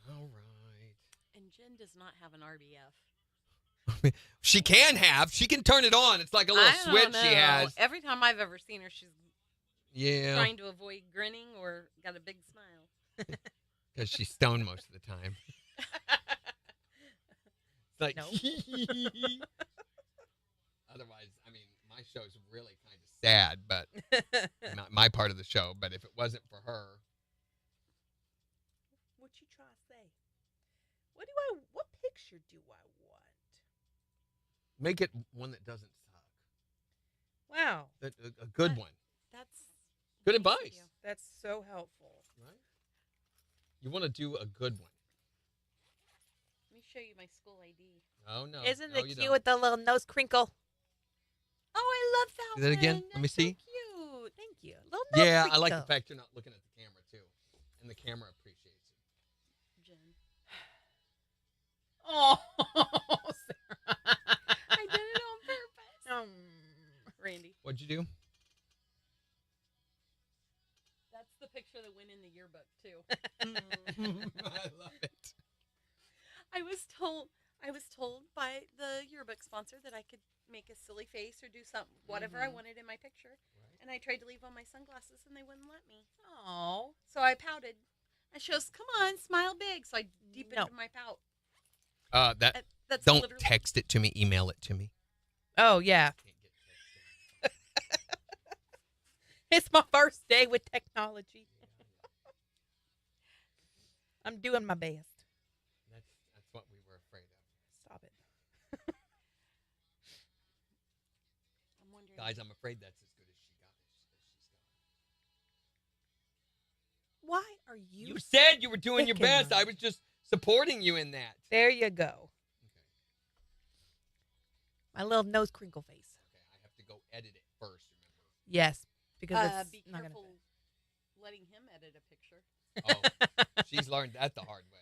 All right. And Jen does not have an RBF. She can have. She can turn it on. It's like a little I don't switch know. she has. Every time I've ever seen her, she's Yeah. trying to avoid grinning or got a big smile. Because she's stoned most of the time. It's like, No. Otherwise, I mean, my show's really kind of sad, but not my part of the show. But if it wasn't for her, What you try to say? What picture do I want? make it one that doesn't suck. Wow. A good one. That's Good nice of advice. you. That's so helpful. Right? You want to do a good one. Let me show you my school ID. Oh, no. Isn't No, it you cute don't. with the little nose crinkle? Oh, I love that Do that again? one. Let me That's see. So cute. Thank you. Little nose Yeah, crinkle. I like the fact you're not looking at the camera, too. And the camera appreciates it. Jen. Oh, Sarah. I did it on purpose. Randy. What'd you do? That's the picture that went in the yearbook too. I love it. I was told by the yearbook sponsor that I could make a silly face or do something, whatever I wanted in my picture. Right. And I tried to leave on my sunglasses and they wouldn't let me. Oh. So I pouted. And she goes, "Come on, smile big." So I deepened my pout. That's Don't literally- text it to me. Email it to me. Oh, yeah. It's my first day with technology. I'm doing my best. That's what we were afraid of. Stop it. I'm wondering. Guys, I'm afraid that's as good as she's got. Why are you? You said you were doing your picking best. on I was just supporting you in that. There you go. My little nose crinkle face. Okay, I have to go edit it first, remember? Yes, because it's be not careful gonna. letting him edit a picture. Oh, she's learned that the hard way.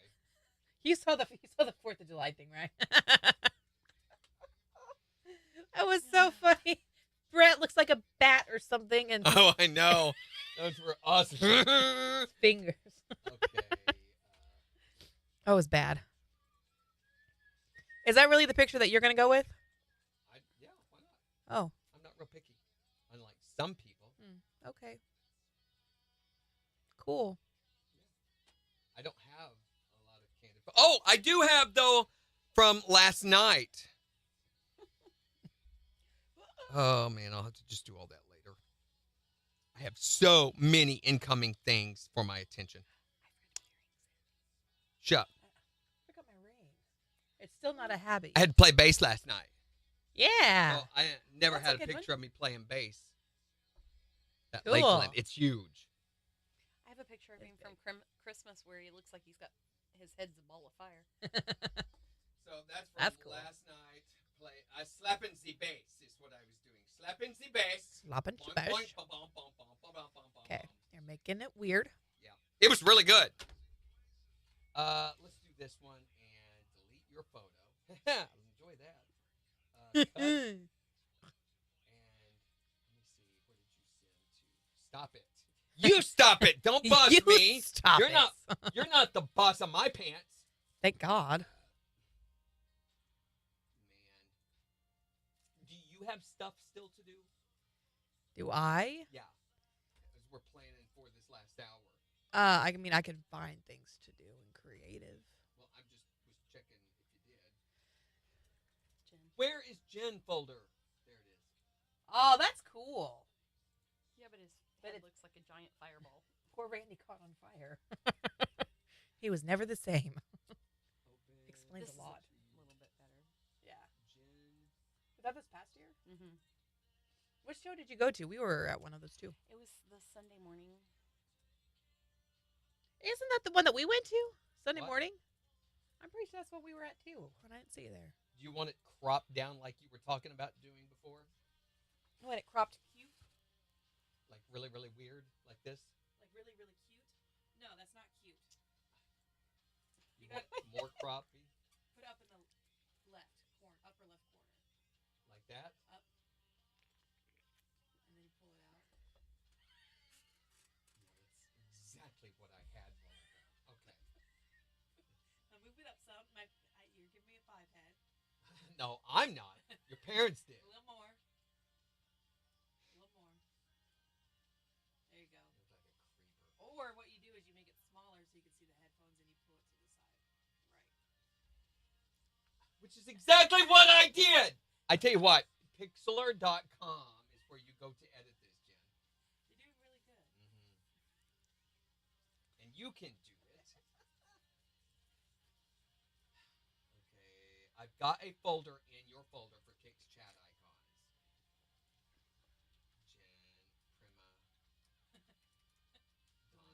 You saw the 4th of July thing, right? That was so funny. Brett looks like a bat or something, and Oh, I know. Those were awesome. fingers. Okay. That was bad. Is that really the picture that you're gonna go with? Yeah, why not? Oh, I'm not real picky, unlike some people. okay. Cool. I don't have a lot of candid. Oh, I do have though from last night. Oh man, I'll have to just do all that later. I have so many incoming things for my attention. Shut up. I forgot my ring. It's still not a habit. I had to play bass last night. Yeah. Well, I never That's had a a good picture of me playing bass. At Cool. Lakeland, it's huge. I have a picture of him from Christmas where he looks like he's got his head's a ball of fire. So that's from cool. last night. Slapping the bass is what I was doing. Slapping the bass. Slapping the Boing, bass. boing, ba, bum, bum, bum, ba, bum, bum, bum, Okay, bum. you're making it weird. Yeah, it was really good. Let's do this one and delete your photo. I'll enjoy that. Cut. And let me see. What did you send to? Stop it. You stop it. Don't boss You me. stop You're it. not. You're not the boss of my pants. Thank God. Man, do you have stuff still to do? Do I? Yeah, as we're planning for this last hour. I mean, I can find things to do and creative. Well, I just was checking if you did. Jen. Where is Jen folder? There it is. Oh, that's cool. Yeah, but his But head it- looks like a giant fireball. Poor Randy caught on fire. He was never the same. Explains This a lot. is a little bit better. Yeah. Jen. Was that this past year? Mm-hmm. Which show did you go to? We were at one of those too. It was the Sunday morning. Isn't that the one that we went to? Sunday What? morning? I'm pretty sure that's what we were at too. When I didn't see you there. Do you want it cropped down like you were talking about doing before? When it cropped cute? Like really, really weird, like this? Like really, really cute? No, that's not cute. You want more croppy? Put up in the left corner, upper left corner. Like that? Up. And then you pull it out. Yeah, that's exactly what I had wrong about. Okay. Now move it up some. You're giving me a 5 head. No, I'm not. Your parents did. A little more. A little more. There you go. Look like a creeper. Or what you do is you make it smaller so you can see the headphones and you pull it to the side. Right. Which is exactly what I did. I tell you what, pixlr.com is where you go to edit this, Jen. You're doing really good. And you can do it. Okay, I've got a folder in your folder for KIX chat icons. Jen, Prima, Donna.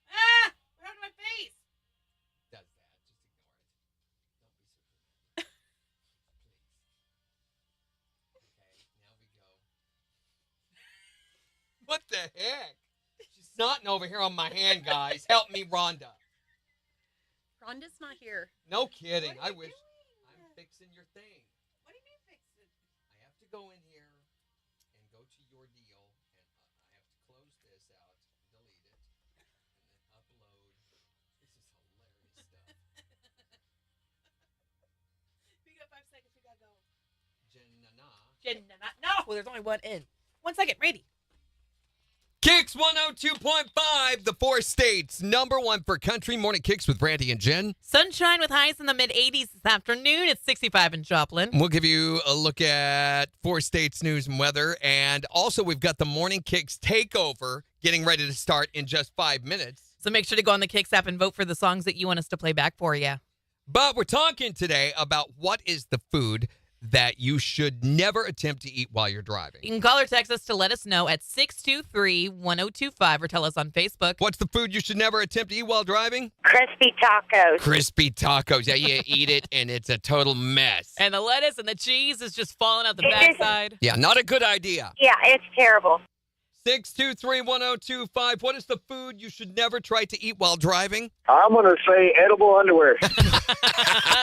Ah! What happened to my face? Does that. heck? She's snotting over here on my hand, guys. Help me, Rhonda. Rhonda's not here. No kidding. I wish. I'm fixing your thing. What do you mean fix it? I have to go in here and go to your deal, and I have to close this out, delete it, and then upload. This is hilarious stuff. We got 5 seconds. We gotta go. Jenna. No, well, there's only one in. 1 second, ready. KIX 102.5, the 4 states, #1 for country. Morning KIX with Brandy and Jen. Sunshine with highs in the mid-80s this afternoon. It's 65 in Joplin. We'll give you a look at 4 states news and weather. And also, we've got the Morning KIX takeover getting ready to start in just 5 minutes. So make sure to go on the KIX app and vote for the songs that you want us to play back for you. But we're talking today about what is the food that you should never attempt to eat while you're driving. You can call or text us to let us know at 623-1025 or tell us on Facebook. What's the food you should never attempt to eat while driving? Crispy tacos. Crispy tacos. Yeah, you eat it and it's a total mess. And the lettuce and the cheese is just falling out the backside. Yeah, not a good idea. Yeah, it's terrible. 623-1025. What is the food you should never try to eat while driving? I'm going to say edible underwear.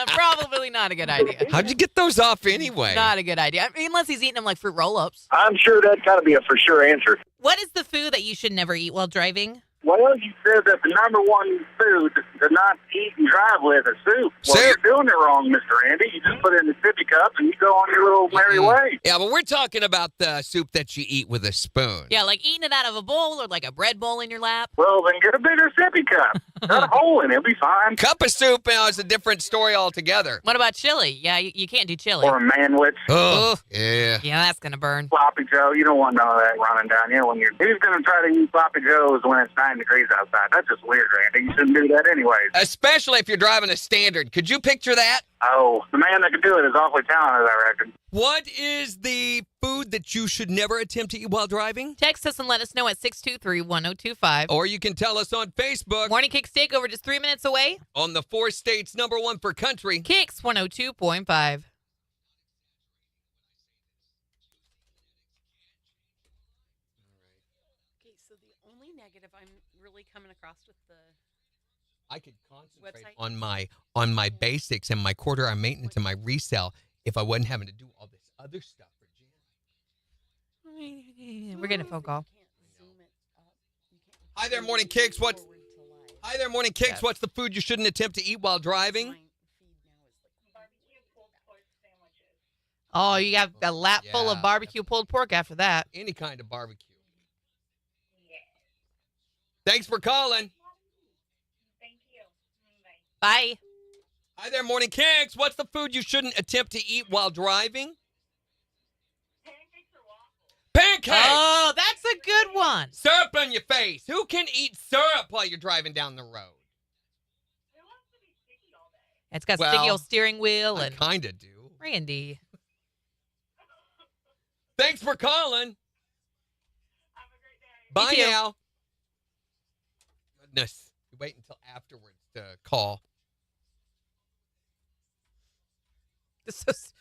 Probably not a good idea. How'd you get those off anyway? Not a good idea. I mean, unless he's eating them like fruit roll-ups. I'm sure that's got to be a for sure answer. What is the food that you should never eat while driving? Well, you said that the #1 food to not eat and drive with is soup. Well, Soup. you're doing it wrong, Mr. Andy. You just put it in the sippy cup and you go on your little merry way. Yeah, but we're talking about the soup that you eat with a spoon. Yeah, like eating it out of a bowl or like a bread bowl in your lap. Well, then get a bigger sippy cup. Cut a hole in it. It'll be fine. Cup of soup is a different story altogether. What about chili? Yeah, you can't do chili. Or a manwich. Oh, yeah. Yeah, that's going to burn. Sloppy Joe. You don't want none of that running down you. When who's going to try to eat Sloppy Joes when it's 9 degrees outside? That's just weird, Randy. You shouldn't do that anyways. Especially if you're driving a Standard. Could you picture that? Oh, the man that can do it is awfully talented, I reckon. What is the food that you should never attempt to eat while driving? Text us and let us know at 623-1025. Or you can tell us on Facebook. Morning KIX Takeover just 3 minutes away. On the 4 states, #1 for country. KIX 102.5. Okay, so the only negative I'm really coming across with the I could concentrate website on my basics and my quarter-hour maintenance and my resale if I wasn't having to do all this other stuff for Jen. We're getting a phone call. Hi there, Morning KIX. Hi there, Morning KIX. What's the food you shouldn't attempt to eat while driving? Oh, you got a lap full of barbecue pulled pork after that. Any kind of barbecue. Thanks for calling. Bye. Hi there, Morning KIX. What's the food you shouldn't attempt to eat while driving? Pancakes. Oh, that's a good one. Syrup on your face. Who can eat syrup while you're driving down the road? It's got sticky old steering wheel I and kind of do. Randy. Thanks for calling. Bye too. now. Goodness. You wait until afterwards to call. Let's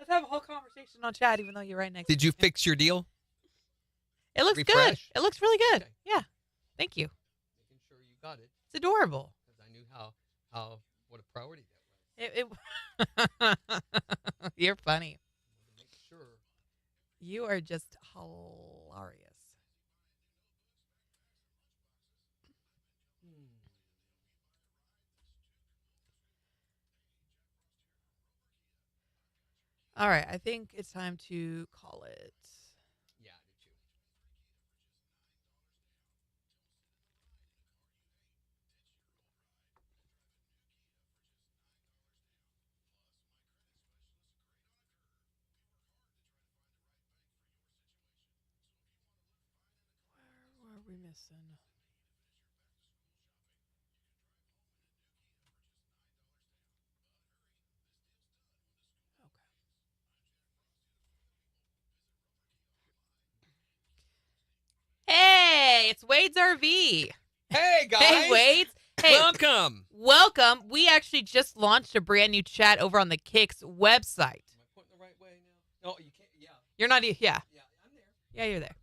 have a whole conversation on chat, even though you're right next. Did you fix your deal? It looks Refresh? good. It looks really good. Okay. Yeah. Thank you. Making sure you got it. It's adorable. Because I knew what a priority that was. You're funny. Make sure. You are just hilarious. All right, I think it's time to call it. Yeah, I do too. Where are we missing? Hey, it's Wade's RV. Hey, guys. Hey, Wade. Hey, Welcome. welcome. We actually just launched a brand new chat over on the KIX website. Am I pointing the right way now? No, you can't. Yeah. You're not, yeah. Yeah, I'm there. Yeah, you're there.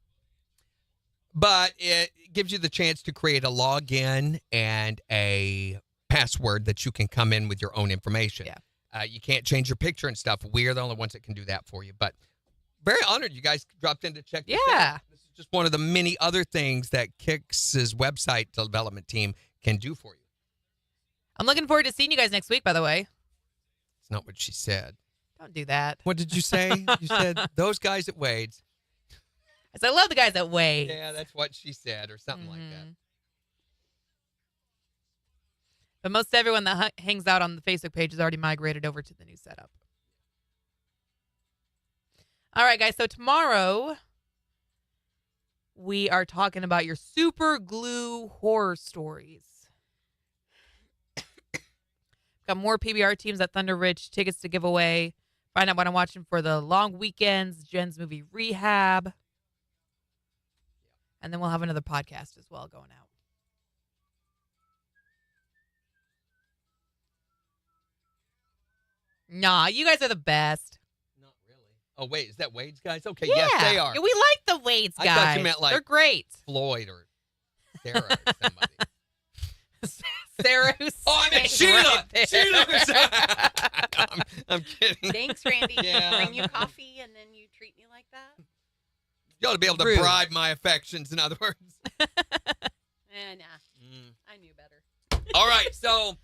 But it gives you the chance to create a login and a password that you can come in with your own information. Yeah. You can't change your picture and stuff. We're the only ones that can do that for you. But very honored you guys dropped in to check this out. This is just one of the many other things that KIX's website development team can do for you. I'm looking forward to seeing you guys next week, by the way. It's not what she said. Don't do that. What did you say? You said those guys at Wade's. I said, I love the guys at Wade's. Yeah, that's what she said or something like that. But most everyone that hangs out on the Facebook page has already migrated over to the new setup. All right, guys. So tomorrow we are talking about your super glue horror stories. Got more PBR teams at Thunder Ridge, tickets to give away. Find out what I'm watching for the long weekends, Jen's movie Rehab. And then we'll have another podcast as well going out. Nah, you guys are the best. Not really. Oh, wait. Is that Wade's guys? Okay, Yeah. yes, they are. Yeah, we like the Wade's guys. I thought you meant like they're great. Floyd or Sarah or somebody. Sarah who's Oh, I mean Sheila. Sheila. I'm kidding. Thanks, Randy. Yeah. Bring you coffee and then you treat me like that. You ought to be able to Rude. bribe my affections, in other words. Nah. I knew better. All right, so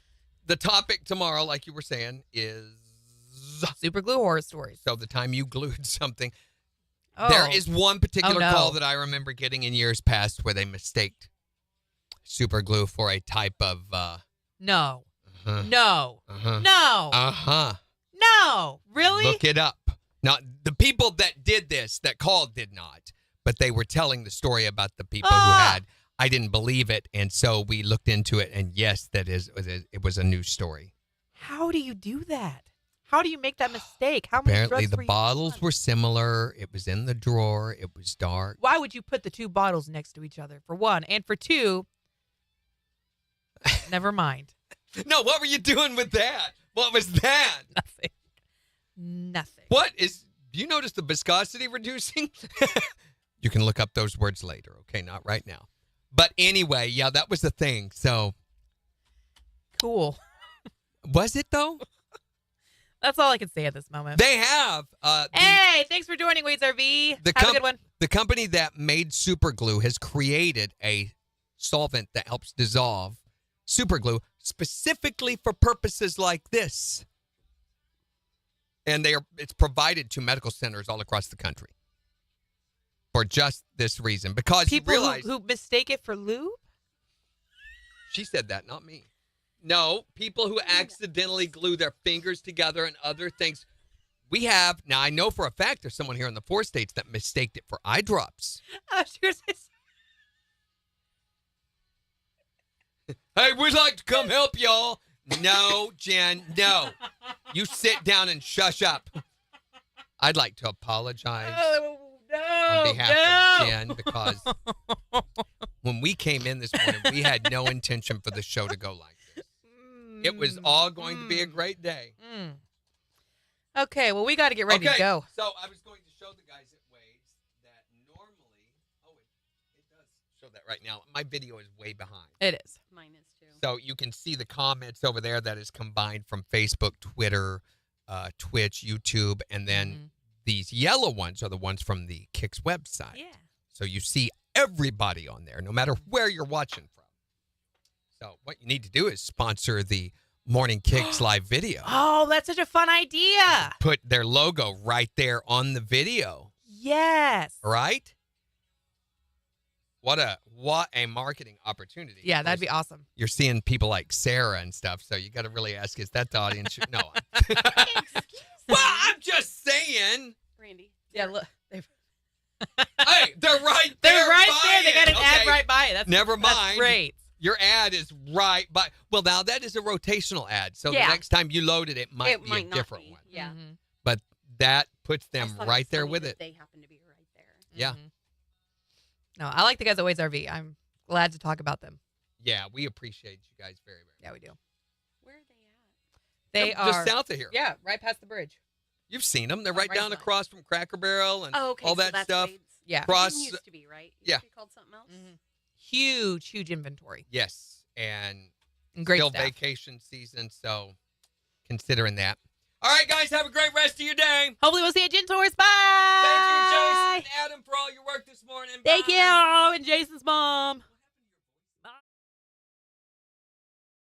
the topic tomorrow, like you were saying, is super glue horror stories. So the time you glued something. Oh. There is one particular Oh, no. call that I remember getting in years past where they mistaked super glue for a type of No. Uh-huh. No. Uh-huh. No. Uh-huh. No. Really? Look it up. Now, the people that did this, that called, did not, but they were telling the story about the people who had. I didn't believe it, and so we looked into it, and yes, it was a news story. How do you do that? How do you make that mistake? How many Apparently, drugs the were you bottles on? were similar. It was in the drawer. It was dark. Why would you put the two bottles next to each other, for one? And for two, never mind. No, what were you doing with that? What was that? Nothing. What is, do you notice the viscosity reducing? You can look up those words later, okay? Not right now. But anyway, yeah, that was the thing. So. Cool. Was it, though? That's all I can say at this moment. They have. Hey, thanks for joining Wade's RV. Have a good one. The company that made super glue has created a solvent that helps dissolve super glue specifically for purposes like this. And it's provided to medical centers all across the country for just this reason. Because People you realize who mistake it for lube? she said that, not me. No, people who accidentally glue their fingers together and other things. We have, now I know for a fact there's someone here in the 4 states that mistaked it for eye drops. Hey, we'd like to come help y'all. No, Jen, no. You sit down and shush up. I'd like to apologize on behalf of Jen because when we came in this morning, we had no intention for the show to go like this. It was all going to be a great day. Okay, well, we got to get ready to go. So I was going to show the guys at Wade's that normally, it does show that right now. My video is way behind. It is. Mine is too. So you can see the comments over there that is combined from Facebook, Twitter, Twitch, YouTube, and then these yellow ones are the ones from the KIX website. Yeah. So you see everybody on there, no matter where you're watching from. So what you need to do is sponsor the Morning KIX live video. Oh, that's such a fun idea. Put their logo right there on the video. Yes. Right? What a marketing opportunity. Yeah, that'd be awesome. You're seeing people like Sarah and stuff, so you got to really ask, is that the audience? No. Well, I'm just saying. Randy. Yeah, look. Hey, they're right there. They're right by there. They got it. an ad Okay. right by it. That's Never mind. That's great. Your ad is right by. Well, now that is a rotational ad, so Yeah. the next time you load it, it might be a not different be. one. Yeah. But that puts I them just thought right was there funny with that it. They happen to be right there. Yeah. No, I like the guys at Wade's RV. I'm glad to talk about them. Yeah, we appreciate you guys very, very much. Yeah, we do. Where are they at? They Yep, are just south of here. Yeah, right past the bridge. You've seen them. They're right Right down by. across from Cracker Barrel and Oh, okay, all so that that's stuff. Wade's. Yeah. It Cross. didn't used to be, right? It used Yeah. to be called something else. Huge inventory. Yes, and Great still staff. vacation season, so considering that. All right, guys, have a great rest of your day. Hopefully we'll see you at Gin Tours. Bye. Thank you, Jason and Adam, for all your work this morning. Thank Bye. you. And Jason's mom.